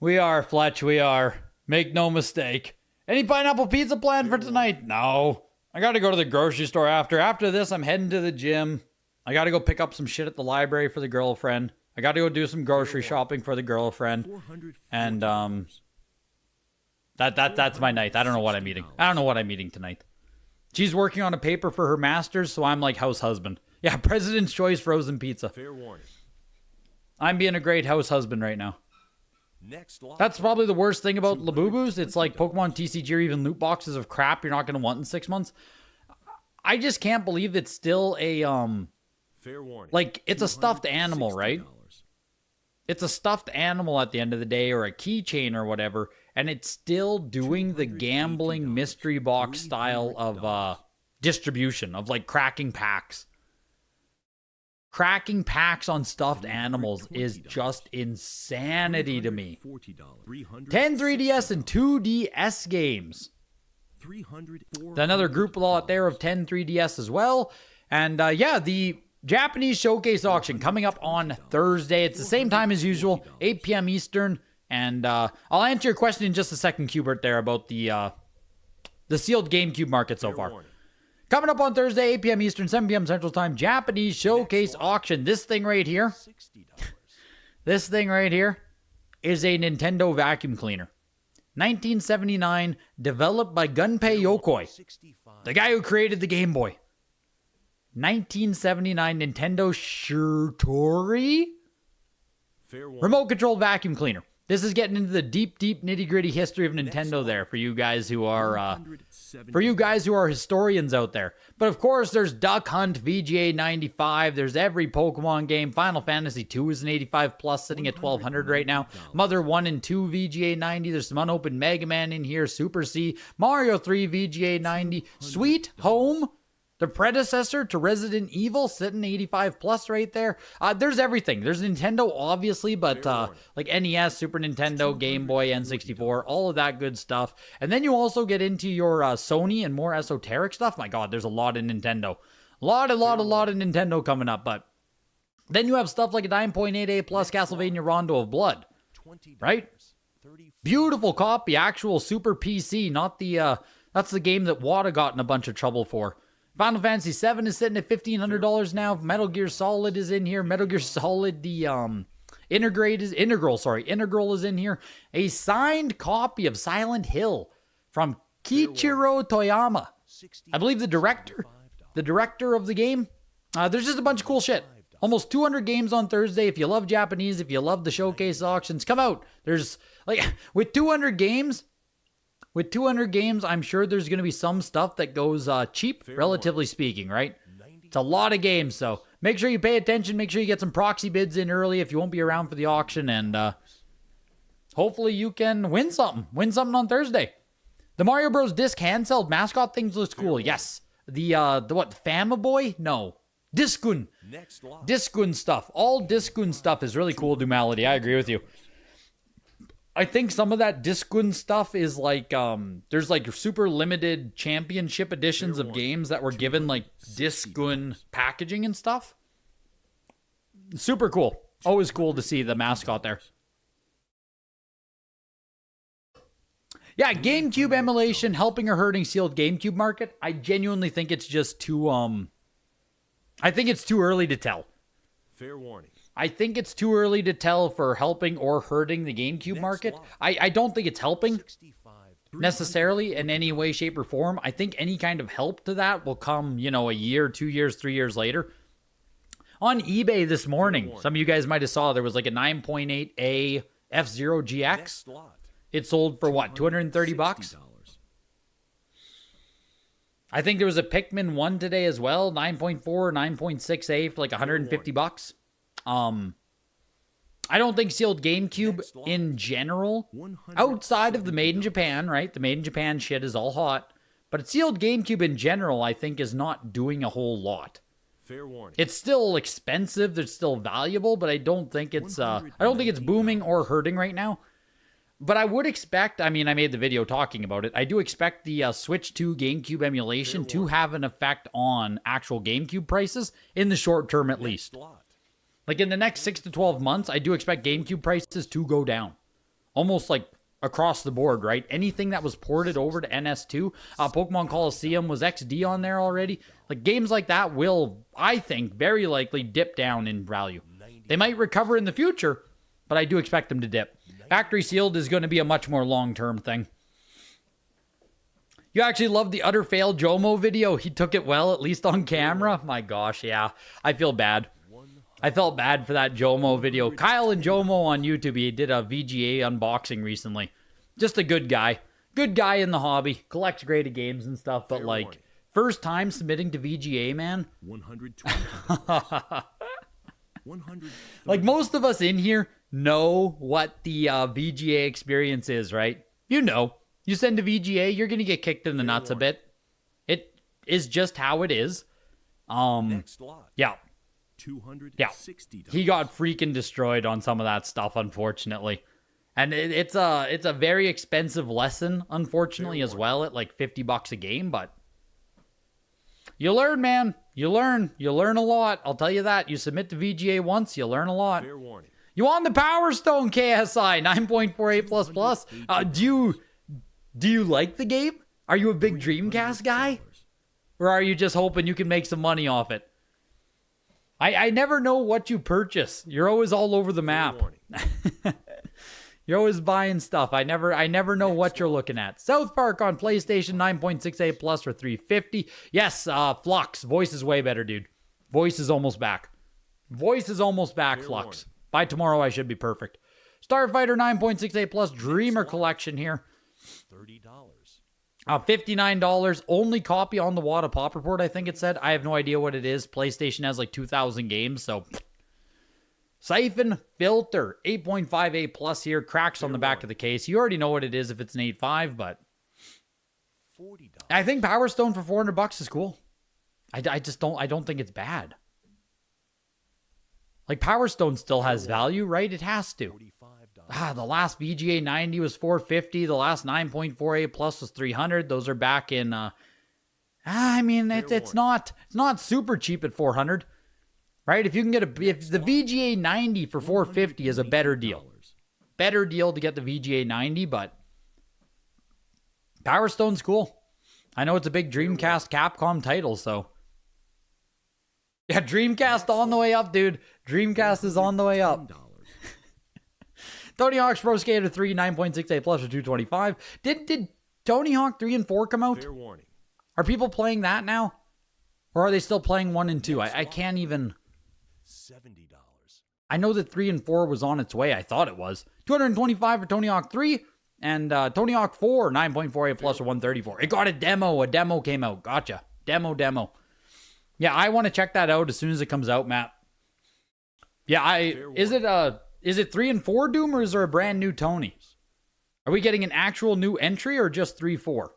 We are, Fletch, we are. Make no mistake. Any pineapple pizza planned for tonight? No. I gotta go to the grocery store after. After this, I'm heading to the gym. I gotta go pick up some shit at the library for the girlfriend. I gotta go do some grocery shopping for the girlfriend. And, that's my night. I don't know what I'm eating. I don't know what I'm eating tonight. She's working on a paper for her master's, so I'm like house husband. Yeah, President's Choice frozen pizza. Fair warning. I'm being a great house husband right now. That's probably the worst thing about Labubus. It's like Pokemon TCG or even loot boxes of crap you're not going to want in 6 months. I just can't believe it's still a, fair warning. Like, it's a stuffed animal, right? It's a stuffed animal at the end of the day, or a keychain or whatever, and it's still doing the gambling mystery box style of distribution, of like cracking packs. Cracking packs on stuffed animals is just insanity to me. 10 3DS and 2 DS games. Another group lot there of 10 3DS as well. And yeah, the Japanese showcase auction coming up on Thursday. It's the same time as usual, 8 p.m. Eastern. And I'll answer your question in just a second, Cubert, there about the sealed GameCube market so far. Coming up on Thursday, 8 p.m. Eastern, 7 p.m. Central Time, Japanese showcase auction. This thing right here, this thing right here is a Nintendo vacuum cleaner. 1979, developed by Gunpei Yokoi, the guy who created the Game Boy. 1979 Nintendo Shirtori remote control vacuum cleaner. This is getting into the deep, deep nitty-gritty history of Nintendo there for you guys who are historians out there. But of course, there's Duck Hunt VGA 95. There's every Pokemon game. Final Fantasy 2 is an 85 plus, sitting at 1200 right now. Mother 1 and 2 VGA 90. There's some unopened Mega Man in here. Super C, Mario 3 VGA 90. Sweet Home, the predecessor to Resident Evil, sitting 85 plus right there. There's everything. There's Nintendo, obviously, but like NES, Super Nintendo, Game Boy, N64, all of that good stuff. And then you also get into your Sony and more esoteric stuff. My God, there's a lot of Nintendo. A lot of Nintendo coming up. But then you have stuff like a 9.8A plus Castlevania Rondo of Blood, right? Beautiful copy, actual Super PC, not the, that's the game that Wada got in a bunch of trouble for. Final Fantasy 7 is sitting at $1,500 now. Metal Gear Solid is in here. Metal Gear Solid, the Integral is in here. A signed copy of Silent Hill from Kiichiro Toyama. I believe the director of the game. There's just a bunch of cool shit. Almost 200 games on Thursday. If you love Japanese, if you love the showcase auctions, come out. There's like with 200 games, I'm sure there's going to be some stuff that goes cheap, relatively speaking, right? It's a lot of games, so make sure you pay attention. Make sure you get some proxy bids in early if you won't be around for the auction, and hopefully you can win something. Win something on Thursday. The Mario Bros. Disc handheld mascot things looks cool. Yes. The what? Famaboy? No. Discun. Discun stuff. All Discun stuff is really cool, Dumality. I agree with you. I think some of that Discun stuff is like, there's like super limited championship editions of games that were given like Discun packaging and stuff. Super cool. Always cool to see the mascot there. Yeah, GameCube emulation helping or hurting sealed GameCube market. I genuinely think it's just too, I think it's too early to tell. Fair warning. I think it's too early to tell for helping or hurting the GameCube market. I don't think it's helping necessarily in any way, shape, or form. I think any kind of help to that will come, a year, 2 years, 3 years later. On eBay this morning, some of you guys might have saw there was like a 9.8A F-Zero GX. It sold for what, $230? I think there was a Pikmin 1 today as well, 9.4, 9.6A for like $150. I don't think sealed GameCube in general, outside of the Made in Japan, right? The Made in Japan shit is all hot. But sealed GameCube in general, I think, is not doing a whole lot. Fair warning. It's still expensive, it's still valuable, but I don't think it's booming or hurting right now. But I would expect, I made the video talking about it. I do expect the Switch 2 GameCube emulation to have an effect on actual GameCube prices in the short term at least. Like in the next 6 to 12 months, I do expect GameCube prices to go down. Almost like across the board, right? Anything that was ported over to NS2, Pokemon Coliseum, was XD on there already. Like games like that will, I think, very likely dip down in value. They might recover in the future, but I do expect them to dip. Factory sealed is going to be a much more long-term thing. You actually loved the utter fail Jomo video. He took it well, at least on camera. My gosh, yeah. I feel bad. I felt bad for that Jomo video. Kyle and Jomo on YouTube, he did a VGA unboxing recently. Just a good guy. Good guy in the hobby. Collects graded games and stuff, but like, first time submitting to VGA, man. 120. Like most of us in here know what the VGA experience is, right? You know. You send to VGA, you're going to get kicked in the nuts a bit. It is just how it is. Yeah. $260. He got freaking destroyed on some of that stuff, unfortunately. And it's a very expensive lesson, unfortunately, as well, at like $50 a game, but you learn, man. You learn a lot. I'll tell you that. You submit to VGA once, you learn a lot. Fair warning. You won the Power Stone KSI 9.48++. Do you like the game? Are you a big Dreamcast guy? Or are you just hoping you can make some money off it? I never know what you purchase. You're always all over the map. You're always buying stuff. I never know what you're looking at. South Park on PlayStation 9.68 plus for $350. Yes, Flux. Voice is way better, dude. Voice is almost back. Voice is almost back, Flux. By tomorrow, I should be perfect. Starfighter 9.68 plus Dreamer Collection here. $30. $59. Only copy on the Wada Pop Report, I think it said. I have no idea what it is. PlayStation has like 2,000 games, so... Siphon Filter 8.58 plus here. Cracks on the back of the case. You already know what it is if it's an 8.5, but... $40. I think Power Stone for $400 is cool. I don't think it's bad. Like, Power Stone still has value, right? It has to. The last VGA 90 was $450. The last 9.48 plus was $300. Those are back in... I mean, it's not super cheap at $400, right? If you can get if the VGA 90 for $450 is a better deal. Better deal to get the VGA 90, but Power Stone's cool. I know it's a big Dreamcast Capcom title, so... Yeah, Dreamcast on the way up, dude. Dreamcast is on the way up. Tony Hawk's Pro Skater 3, 9.68 plus for $225. Did Tony Hawk 3 and 4 come out? Fair warning. Are people playing that now? Or are they still playing 1 and 2? I can't even... $70. I know that 3 and 4 was on its way. I thought it was. $225 for Tony Hawk 3. And Tony Hawk 4, 9.48 plus for $134. It got a demo. A demo came out. Gotcha. Demo. Yeah, I want to check that out as soon as it comes out, Matt. Yeah, is it 3 and 4 Doom, or is there a brand new Tony? Are we getting an actual new entry or just 3-4?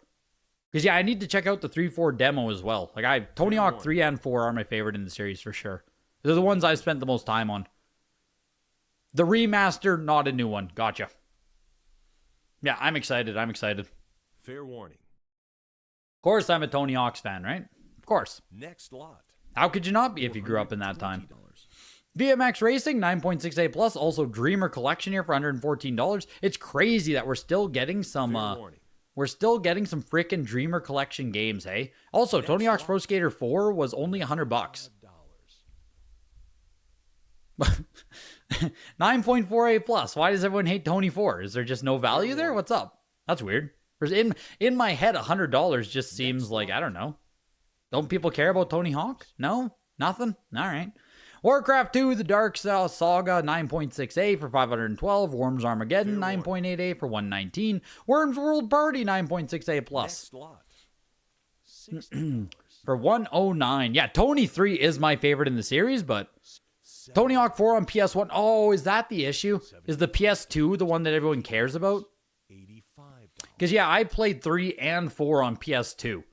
Because yeah, I need to check out the 3-4 demo as well. Like Tony Hawk 3 and 4 are my favorite in the series for sure. They're the ones I've spent the most time on. The remaster, not a new one. Gotcha. Yeah, I'm excited. Fair warning. Of course, I'm a Tony Hawk's fan, right? Of course. Next lot. How could you not be if you grew up in that time? VMX Racing, 9.68 plus. Also Dreamer Collection here for $114. It's crazy that we're still getting some... freaking Dreamer Collection games, hey? Also, Tony Hawk's Pro Skater 4 was only $100. 9.48 plus. Why does everyone hate Tony 4? Is there just no value there? What's up? That's weird. In my head, $100 just seems like, I don't know. Don't people care about Tony Hawk? No? Nothing? All right. Warcraft 2, The Dark Saga, 9.68 for $512. Worms Armageddon, 9.88 for $119. Worms World Party, 9.68 plus. For $109. Yeah, Tony 3 is my favorite in the series, but Tony Hawk 4 on PS1. Oh, is that the issue? Is the PS2 the one that everyone cares about? Because, yeah, I played 3 and 4 on PS2.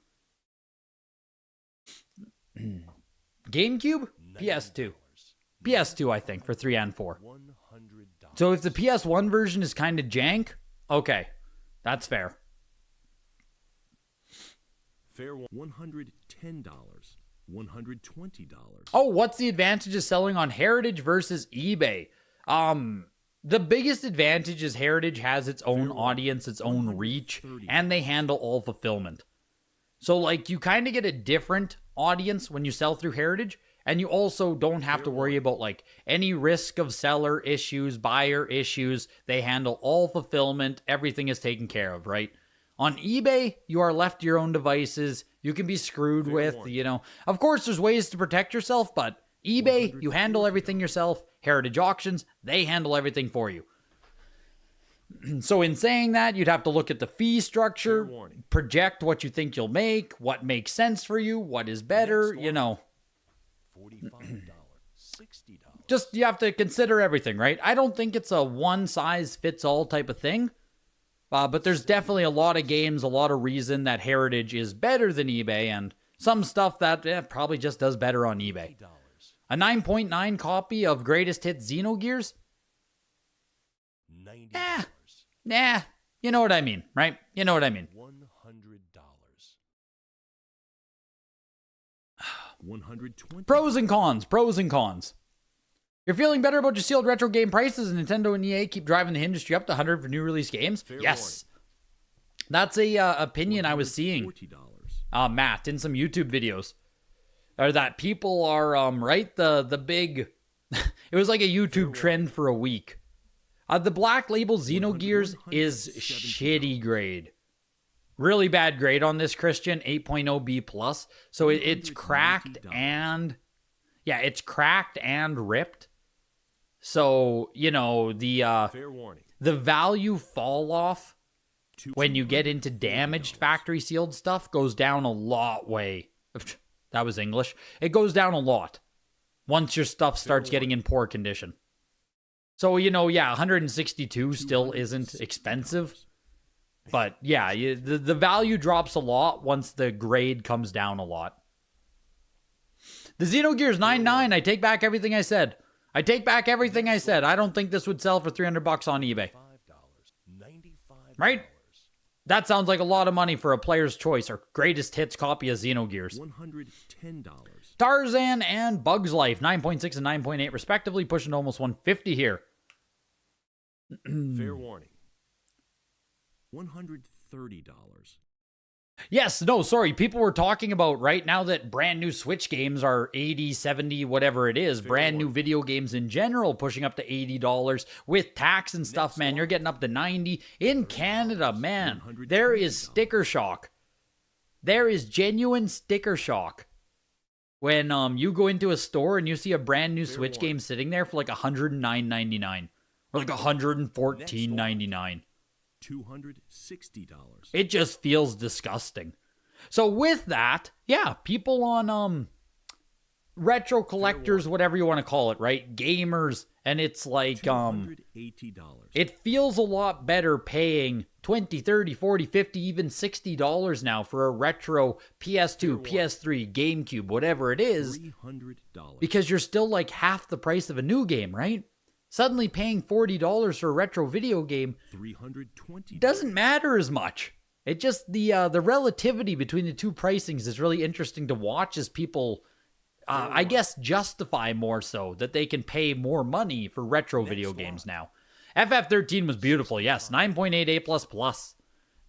GameCube? PS2. PS2, I think, for 3 and 4. So if the PS1 version is kind of jank, okay, that's fair. Fair $110. $120. Oh, what's the advantage of selling on Heritage versus eBay? The biggest advantage is Heritage has its own audience, its own reach, and they handle all fulfillment. So, like, you kind of get a different audience when you sell through Heritage, and you also don't have to worry about, like, any risk of seller issues, buyer issues. They handle all fulfillment. Everything is taken care of, right? On eBay, you are left to your own devices. You can be screwed with, you know. Of course, there's ways to protect yourself, but eBay, you handle everything yourself. Heritage Auctions, they handle everything for you. So in saying that, you'd have to look at the fee structure, project what you think you'll make, what makes sense for you, what is better, you know. $45. $60. Just, you have to consider everything, right? I don't think it's a one-size-fits-all type of thing. But there's definitely a lot of games, a lot of reason that Heritage is better than eBay, and some stuff that probably just does better on eBay. A 9.9 copy of Greatest Hits Xenogears? $90. Nah, you know what I mean, right? You know what I mean. $100. $120. Pros and cons. You're feeling better about your sealed retro game prices, and Nintendo and EA keep driving the industry up to 100 for new release games? Yes. That's a opinion I was seeing, Matt, in some YouTube videos. Or that people are, right? The big... it was like a YouTube trend for a week. The Black Label Xenogears is shitty grade. Really bad grade on this, Christian. 8.0 B+. So it's cracked and... Yeah, it's cracked and ripped. So, you know, the Fair warning. value fall off when you get into $240. damaged factory sealed stuff goes down a lot way. That was English. It goes down a lot once your stuff starts getting in poor condition. So, you know, yeah, 162 still isn't expensive. But yeah, the value drops a lot once the grade comes down a lot. The Xenogears 99, I take back everything I said. I take back everything I said. I don't think this would sell for $300 on eBay. Right? That sounds like a lot of money for a player's choice or greatest hits copy of Xenogears. $110. Tarzan and Bugs Life, 9.6 and 9.8 respectively, pushing to almost 150 here. Fair warning. $130. Yes, no, sorry. People were talking about right now that brand new Switch games are 80, 70, whatever it is. Brand new video games in general pushing up to $80 with tax and stuff, man. You're getting up to 90. In Canada, man, there is sticker shock. There is genuine sticker shock. When you go into a store and you see a brand new Switch game sitting there for like $109.99 or like $114.99. $260. It just feels disgusting. So with that, yeah, people on retro collectors, whatever you want to call it, right? Gamers, and it's like $280. it feels a lot better paying 20, 30, 40, 50, even $60 now for a retro PS2, PS3, GameCube, whatever it is, $300. because you're still like half the price of a new game, right? Suddenly paying $40 for a retro video game $320. doesn't matter as much. It just, the relativity between the two pricings is really interesting to watch as people, I guess, justify more so that they can pay more money for retro video games now. FF13 was beautiful, yes. 9.8 A++.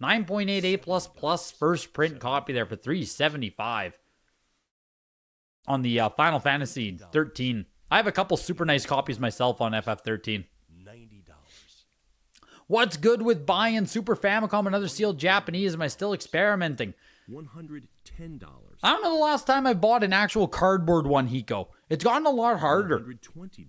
9.8 A++, first print copy there for $375 on the Final Fantasy 13. I have a couple super nice copies myself on FF13. $90. What's good with buying Super Famicom and other sealed Japanese? Am I still experimenting? $110. I don't know the last time I bought an actual cardboard one, Hiko. It's gotten a lot harder. $120.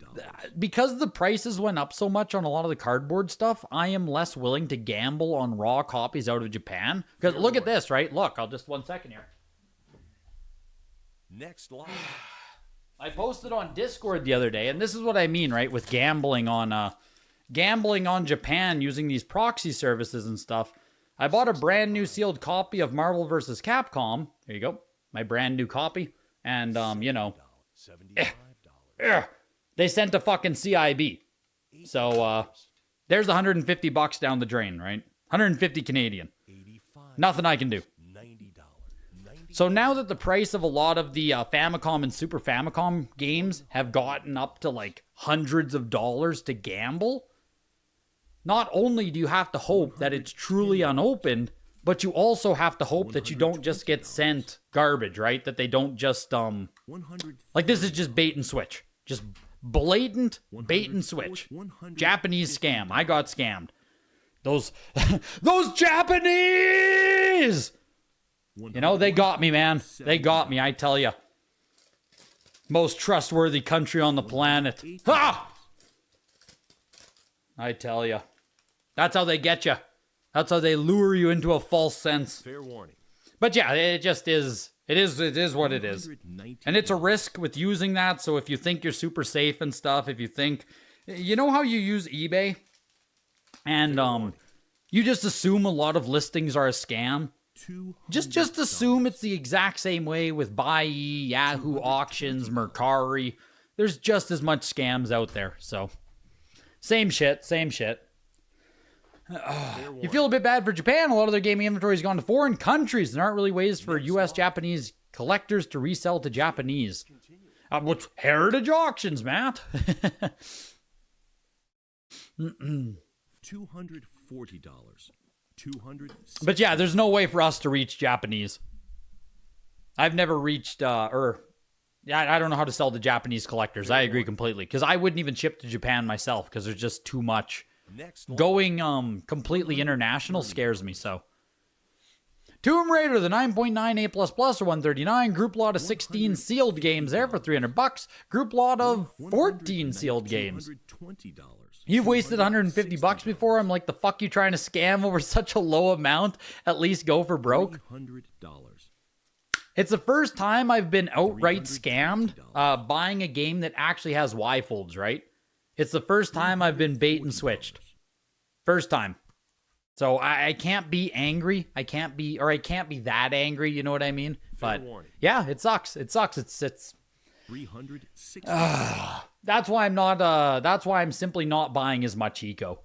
Because the prices went up so much on a lot of the cardboard stuff, I am less willing to gamble on raw copies out of Japan. Because look at this, right? Look, I'll just 1 second here. Next live. I posted on Discord the other day, and this is what I mean, right, with gambling on Japan using these proxy services and stuff. I bought a brand new sealed copy of Marvel vs. Capcom. There you go, my brand new copy, and you know, $75. they sent a fucking CIB, so there's $150 down the drain, right? 150 Canadian. Nothing I can do. So now that the price of a lot of the Famicom and Super Famicom games have gotten up to like hundreds of dollars to gamble, not only do you have to hope that it's truly unopened, but you also have to hope that you don't just get sent garbage, right? That they don't just, like this is just bait and switch. Just blatant bait and switch. Japanese scam. I got scammed. Those Japanese! You know, they got me, man. They got me, I tell you. Most trustworthy country on the planet. Ha! I tell you. That's how they get you. That's how they lure you into a false sense. Fair warning. But yeah, it just is. It is what it is. And it's a risk with using that, so if you think you're super safe and stuff, if you think... You know how you use eBay? And you just assume a lot of listings are a scam? Just assume it's the exact same way with Buyee, Yahoo Auctions, Mercari. There's just as much scams out there, so same shit. You feel a bit bad for Japan. A lot of their gaming inventory has gone to foreign countries. There aren't really ways for U.S. Japanese collectors to resell to Japanese. What's heritage auctions, Matt? $240. But yeah, there's no way for us to reach Japanese. I've never reached, I don't know how to sell to Japanese collectors. I agree completely. Because I wouldn't even ship to Japan myself because there's just too much. Going completely international scares me, so. Tomb Raider, the 9.9 A++ or 139. Group lot of 16 sealed games there for $300. Group lot of 14 sealed games. You've wasted $150 before. I'm like, the fuck you trying to scam over such a low amount? At least go for broke. It's the first time I've been outright scammed buying a game that actually has Y-folds, right? It's the first time I've been bait and switched. First time. So I can't be angry. I can't be that angry, you know what I mean? But yeah, it sucks. It sucks. It's 360. that's why I'm not that's why I'm simply not buying as much eco.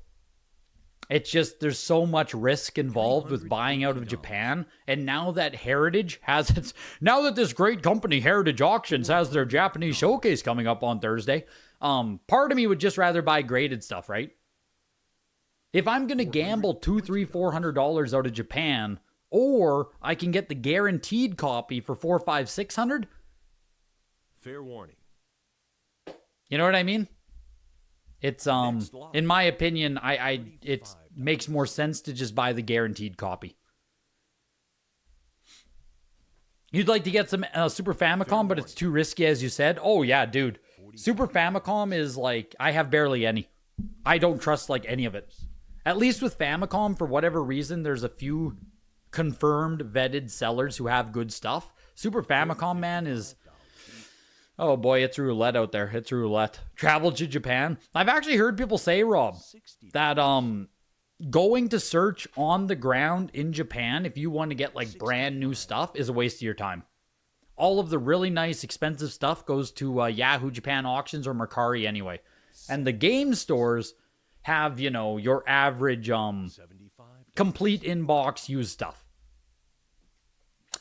It's just there's so much risk involved with buying out of Japan, and now that Heritage has its this great company Heritage Auctions has their Japanese showcase coming up on Thursday, part of me would just rather buy graded stuff, right? If I'm gonna gamble $200-$400 out of Japan, or I can get the guaranteed copy for $400, $500, $600. Fair warning. You know what I mean? It's in my opinion, it makes more sense to just buy the guaranteed copy. You'd like to get some Super Famicom, but it's too risky, as you said. Oh yeah, dude. Super Famicom is like, I have barely any. I don't trust like any of it. At least with Famicom, for whatever reason, there's a few confirmed, vetted sellers who have good stuff. Super Famicom, man, is... Oh boy, it's roulette out there. It's roulette. Travel to Japan. I've actually heard people say, Rob, that going to search on the ground in Japan, if you want to get like brand new stuff, is a waste of your time. All of the really nice, expensive stuff goes to Yahoo Japan Auctions or Mercari anyway. And the game stores have, you know, your average complete inbox used stuff.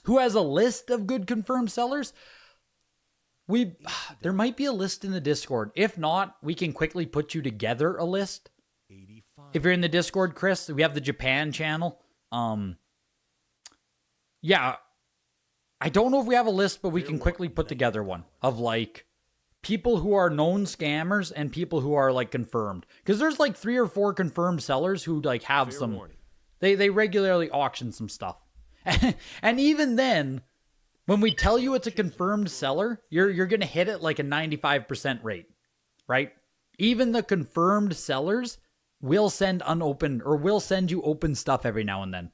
Who has a list of good confirmed sellers? There might be a list in the Discord. If not, we can quickly put you together a list. If you're in the Discord, Chris, we have the Japan channel. Yeah, I don't know if we have a list, but we can quickly put together one of like people who are known scammers and people who are like confirmed. Because there's like 3 or 4 confirmed sellers who like have some. They regularly auction some stuff, and even then, when we tell you it's a confirmed seller, you're gonna hit it like a 95% rate, right? Even the confirmed sellers will send unopened or will send you open stuff every now and then.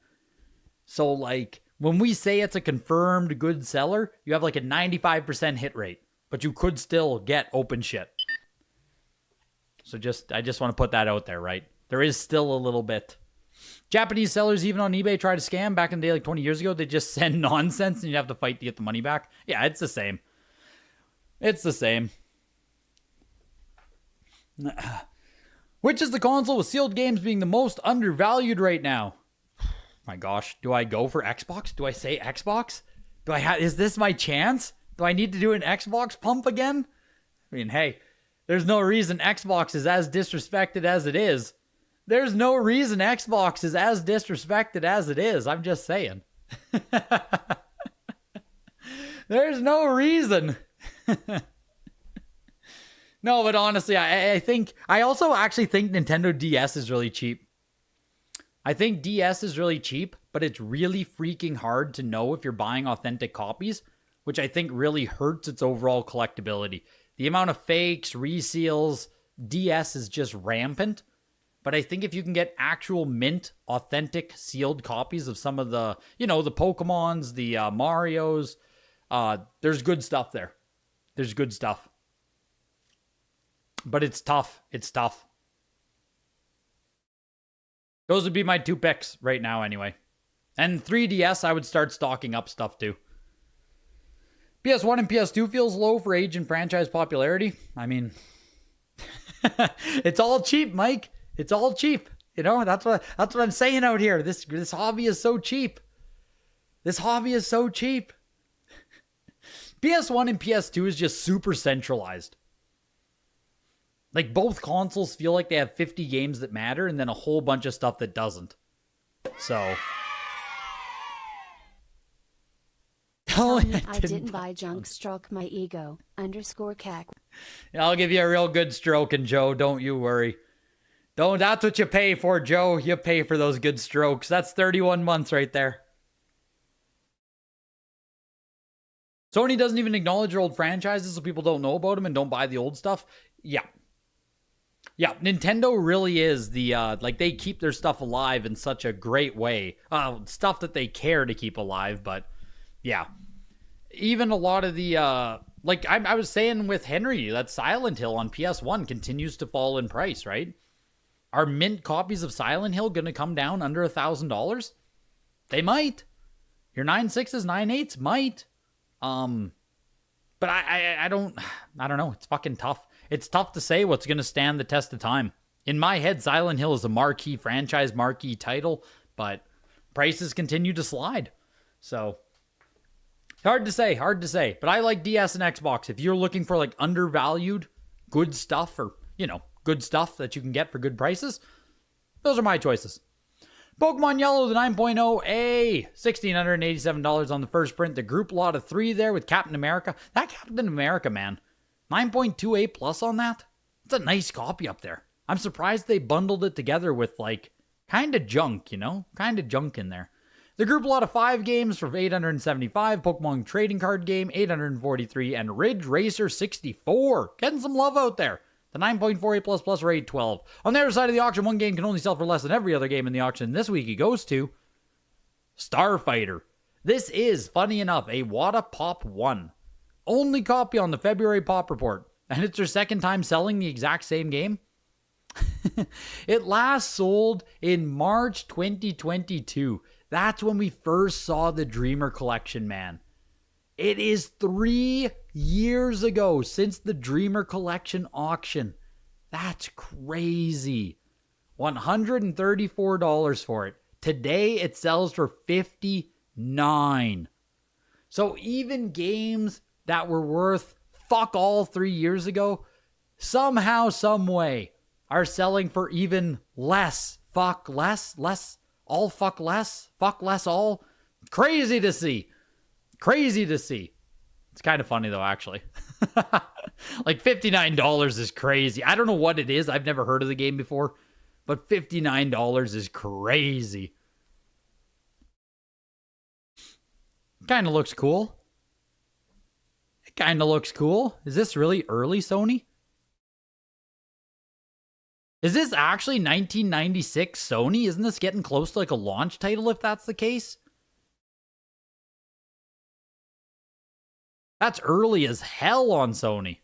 So like when we say it's a confirmed good seller, you have like a 95% hit rate, but you could still get open shit. So I just want to put that out there, right? There is still a little bit. Japanese sellers, even on eBay, try to scam. Back in the day, like 20 years ago, they just send nonsense and you have to fight to get the money back. Yeah, it's the same. It's the same. Which is the console with sealed games being the most undervalued right now? My gosh, do I go for Xbox? Do I say Xbox? Is this my chance? Do I need to do an Xbox pump again? I mean, hey, there's no reason Xbox is as disrespected as it is. There's no reason Xbox is as disrespected as it is. I'm just saying. There's no reason. No, but honestly, I also actually think Nintendo DS is really cheap. I think DS is really cheap, but it's really freaking hard to know if you're buying authentic copies, which I think really hurts its overall collectability. The amount of fakes, reseals, DS is just rampant. But I think if you can get actual mint, authentic, sealed copies of some of the, you know, the Pokemons, the Marios, there's good stuff there. There's good stuff. But it's tough. It's tough. Those would be my 2 picks right now anyway. And 3DS, I would start stocking up stuff too. PS1 and PS2 feels low for age and franchise popularity. I mean, it's all cheap, Mike. It's all cheap. You know, that's what I'm saying out here. This hobby is so cheap. This hobby is so cheap. PS1 and PS2 is just super centralized. Like both consoles feel like they have 50 games that matter and then a whole bunch of stuff that doesn't. So Tell me I didn't buy junk. Stroke my ego. _cac. I'll give you a real good stroking, Joe. Don't you worry. That's what you pay for, Joe. You pay for those good strokes. That's 31 months right there. Sony doesn't even acknowledge their old franchises, so people don't know about them and don't buy the old stuff. Yeah. Yeah, Nintendo really is the, like, they keep their stuff alive in such a great way. Stuff that they care to keep alive, but, yeah. Even a lot of the, like, I was saying with Henry, that Silent Hill on PS1 continues to fall in price, right? Are mint copies of Silent Hill going to come down under $1,000? They might. Your 9.6s, 9.8s might. But I don't know. It's fucking tough. It's tough to say what's going to stand the test of time. In my head, Silent Hill is a marquee franchise, marquee title, but prices continue to slide. So, hard to say. But I like DS and Xbox. If you're looking for, like, undervalued, good stuff, or, you know, good stuff that you can get for good prices, those are my choices. Pokemon Yellow, the 9.0A, $1,687 on the first print. The group lot of 3 there with Captain America. That Captain America, man. 9.2A plus on that? It's a nice copy up there. I'm surprised they bundled it together with, like, kind of junk, you know? Kind of junk in there. The group lot of 5 games for $875. Pokemon Trading Card Game, $843. And Ridge Racer 64. Getting some love out there. The 9.48 plus plus rate 12. On the other side of the auction, one game can only sell for less than every other game in the auction. This week it goes to Starfighter. This is, funny enough, a Wada Pop 1. Only copy on the February Pop Report. And it's their second time selling the exact same game. It last sold in March 2022. That's when we first saw the Dreamer Collection, man. It is 3 years ago since the Dreamer Collection auction. That's crazy. $134 for it. Today it sells for $59. So even games that were worth fuck all 3 years ago, somehow, some way, are selling for even less. Fuck less, all fuck less, fuck less all. Crazy to see. Crazy to see. It's kind of funny, though, actually. Like, $59 is crazy. I don't know what it is. I've never heard of the game before. But $59 is crazy. Kind of looks cool. It kind of looks cool. Is this really early, Sony? Is this actually 1996 Sony? Isn't this getting close to, like, a launch title, if that's the case? That's early as hell on Sony.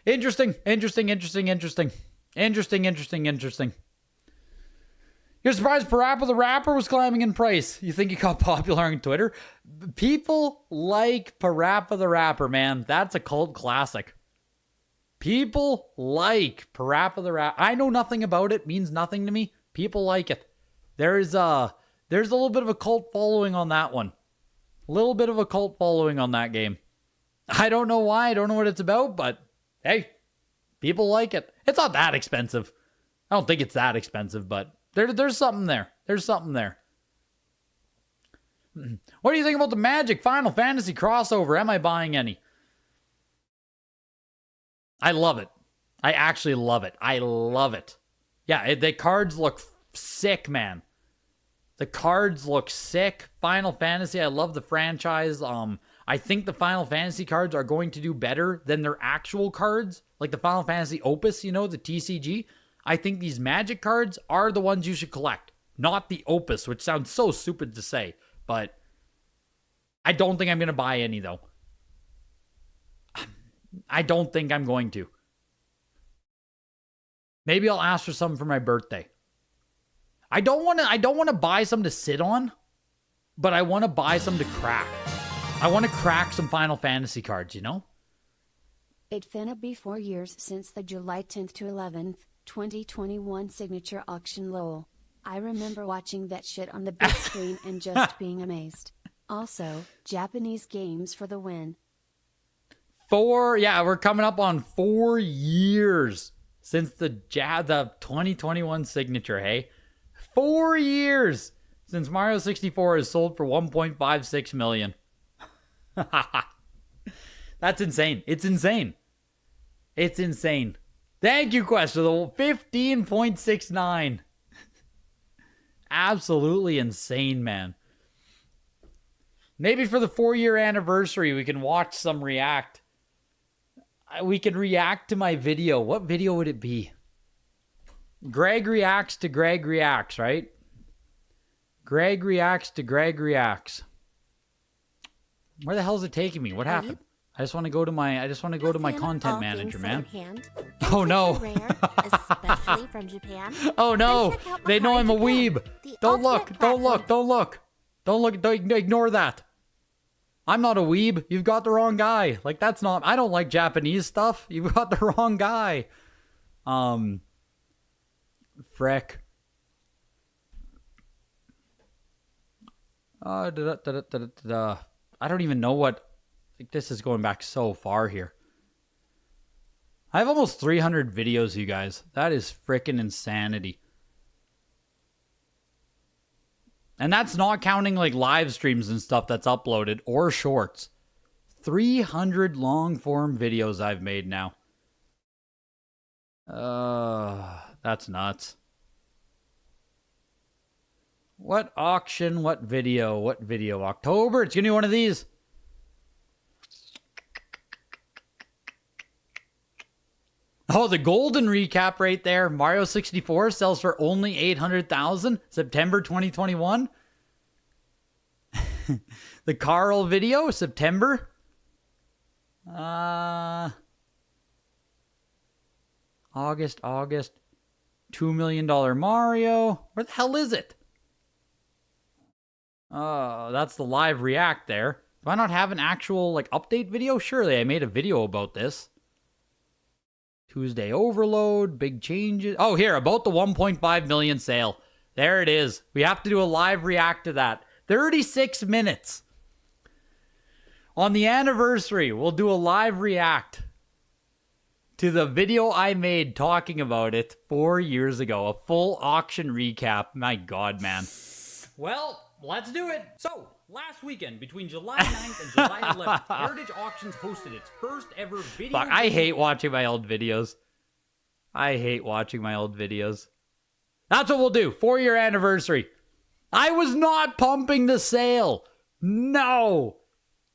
Interesting. You're surprised Parappa the Rapper was climbing in price. You think he got popular on Twitter? People like Parappa the Rapper, man. That's a cult classic. People like Parappa the Rapper. I know nothing about it. Means nothing to me. People like it. There's a little bit of a cult following on that one. A little bit of a cult following on that game. I don't know why. I don't know what it's about, but hey, people like it. It's not that expensive. I don't think it's that expensive, but there's something there. There's something there. What do you think about the Magic Final Fantasy crossover? Am I buying any? I love it. I actually love it. I love it. Yeah, the cards look sick, man. The cards look sick. Final Fantasy, I love the franchise. I think the Final Fantasy cards are going to do better than their actual cards. Like the Final Fantasy Opus, you know, the TCG. I think these Magic cards are the ones you should collect. Not the Opus, which sounds so stupid to say. But I don't think I'm going to buy any, though. I don't think I'm going to. Maybe I'll ask for some for my birthday. I don't want to buy some to sit on, but I want to buy some to crack. I want to crack some Final Fantasy cards, you know? It finna be 4 years since the July 10th to 11th, 2021 signature auction lol. I remember watching that shit on the big screen and just being amazed. Also, Japanese games for the win. We're coming up on 4 years since the 2021 signature, hey? 4 years since Mario 64 has sold for 1.56 million. That's insane. It's insane. It's insane. Thank you, Quest, for the 15.69. absolutely insane, man. Maybe for the 4-year anniversary, we can watch some react. We can react to my video. What video would it be? Greg reacts to Greg reacts, right? Greg reacts to Greg reacts. Where the hell is it taking me? What happened? I just want to go to my content manager, man. Oh no. Especially from Japan. Oh no. They know I'm a weeb. Don't look. Don't look. Don't look. Don't look. Don't ignore that. I'm not a weeb. You've got the wrong guy. Like, that's not... I don't like Japanese stuff. You've got the wrong guy. Frick. I don't even know what... Like, this is going back so far here. I have almost 300 videos, you guys. That is frickin' insanity. And that's not counting like live streams and stuff that's uploaded or shorts. 300 long form videos I've made now. That's nuts. What auction? What video? What video? October? It's gonna be one of these. Oh, the golden recap right there. Mario 64 sells for only 800,000. September 2021. The Carl video, September. August. $2 million Mario. Where the hell is it? That's the live react there. Do I not have an actual like update video? Surely I made a video about this. Tuesday overload, big changes. Oh, here, about the 1.5 million sale. There it is. We have to do a live react to that. 36 minutes. On the anniversary, we'll do a live react to the video I made talking about it 4 years ago. A full auction recap. My God, man. Well, let's do it. So, last weekend, between July 9th and July 11th, Heritage Auctions hosted its first ever video. Fuck, I hate watching my old videos. I hate watching my old videos. That's what we'll do. 4-year anniversary. I was not pumping the sale. No.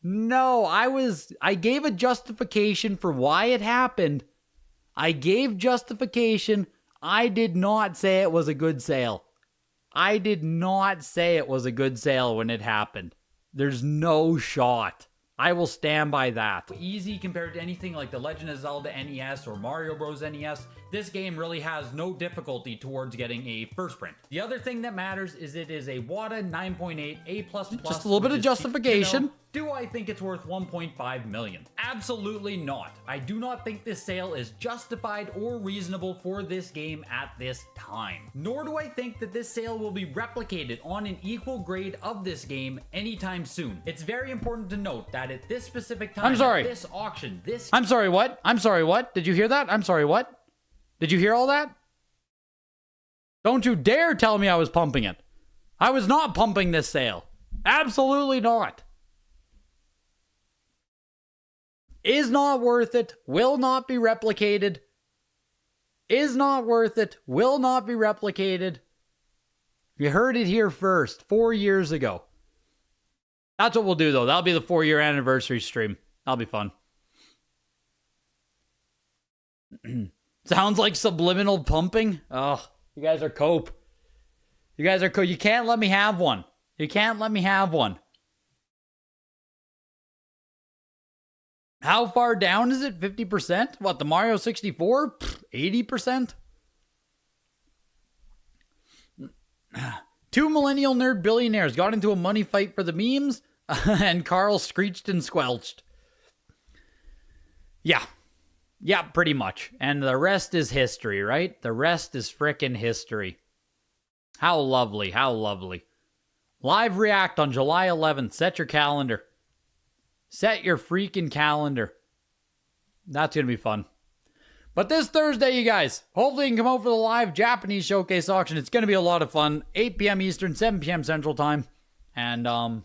I gave a justification for why it happened. I gave justification. I did not say it was a good sale. I did not say it was a good sale when it happened. There's no shot. I will stand by that. Easy compared to anything like the Legend of Zelda NES or Mario Bros. NES, this game really has no difficulty towards getting a first print. The other thing that matters is it is a Wada 9.8 A++. Just a little bit of justification. Do I think it's worth 1.5 million? Absolutely not. I do not think this sale is justified or reasonable for this game at this time. Nor do I think that this sale will be replicated on an equal grade of this game anytime soon. It's very important to note that at this specific time, this auction, I'm sorry, what? I'm sorry, what? Did you hear that? I'm sorry, what? Did you hear all that? Don't you dare tell me I was pumping it. I was not pumping this sale. Absolutely not. Is not worth it, will not be replicated. Is not worth it, will not be replicated. You heard it here first, 4 years ago. That's what we'll do, though. That'll be the 4-year anniversary stream. That'll be fun. Sounds like subliminal pumping. Oh, you guys are cope. You guys are cope. You can't let me have one. You can't let me have one. How far down is it? 50%? What, the Mario 64? 80%? 2 millennial nerd billionaires got into a money fight for the memes, and Carl screeched and squelched. Yeah. Yeah, pretty much. And the rest is history, right? The rest is frickin' history. How lovely, how lovely. Live react on July 11th. Set your calendar. Set your freaking calendar. That's going to be fun. But this Thursday, you guys, hopefully you can come out for the live Japanese showcase auction. It's going to be a lot of fun. 8 p.m. Eastern, 7 p.m. Central Time. And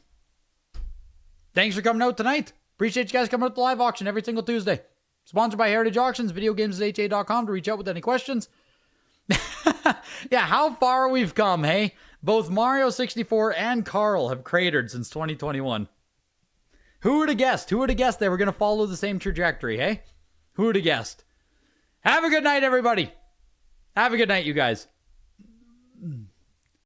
thanks for coming out tonight. Appreciate you guys coming out to the live auction every single Tuesday. Sponsored by Heritage Auctions, videogames@ha.com to reach out with any questions. Yeah, how far we've come, hey? Both Mario 64 and Carl have cratered since 2021. Who would have guessed? Who would have guessed they were going to follow the same trajectory, hey? Who would have guessed? Have a good night, everybody. Have a good night, you guys.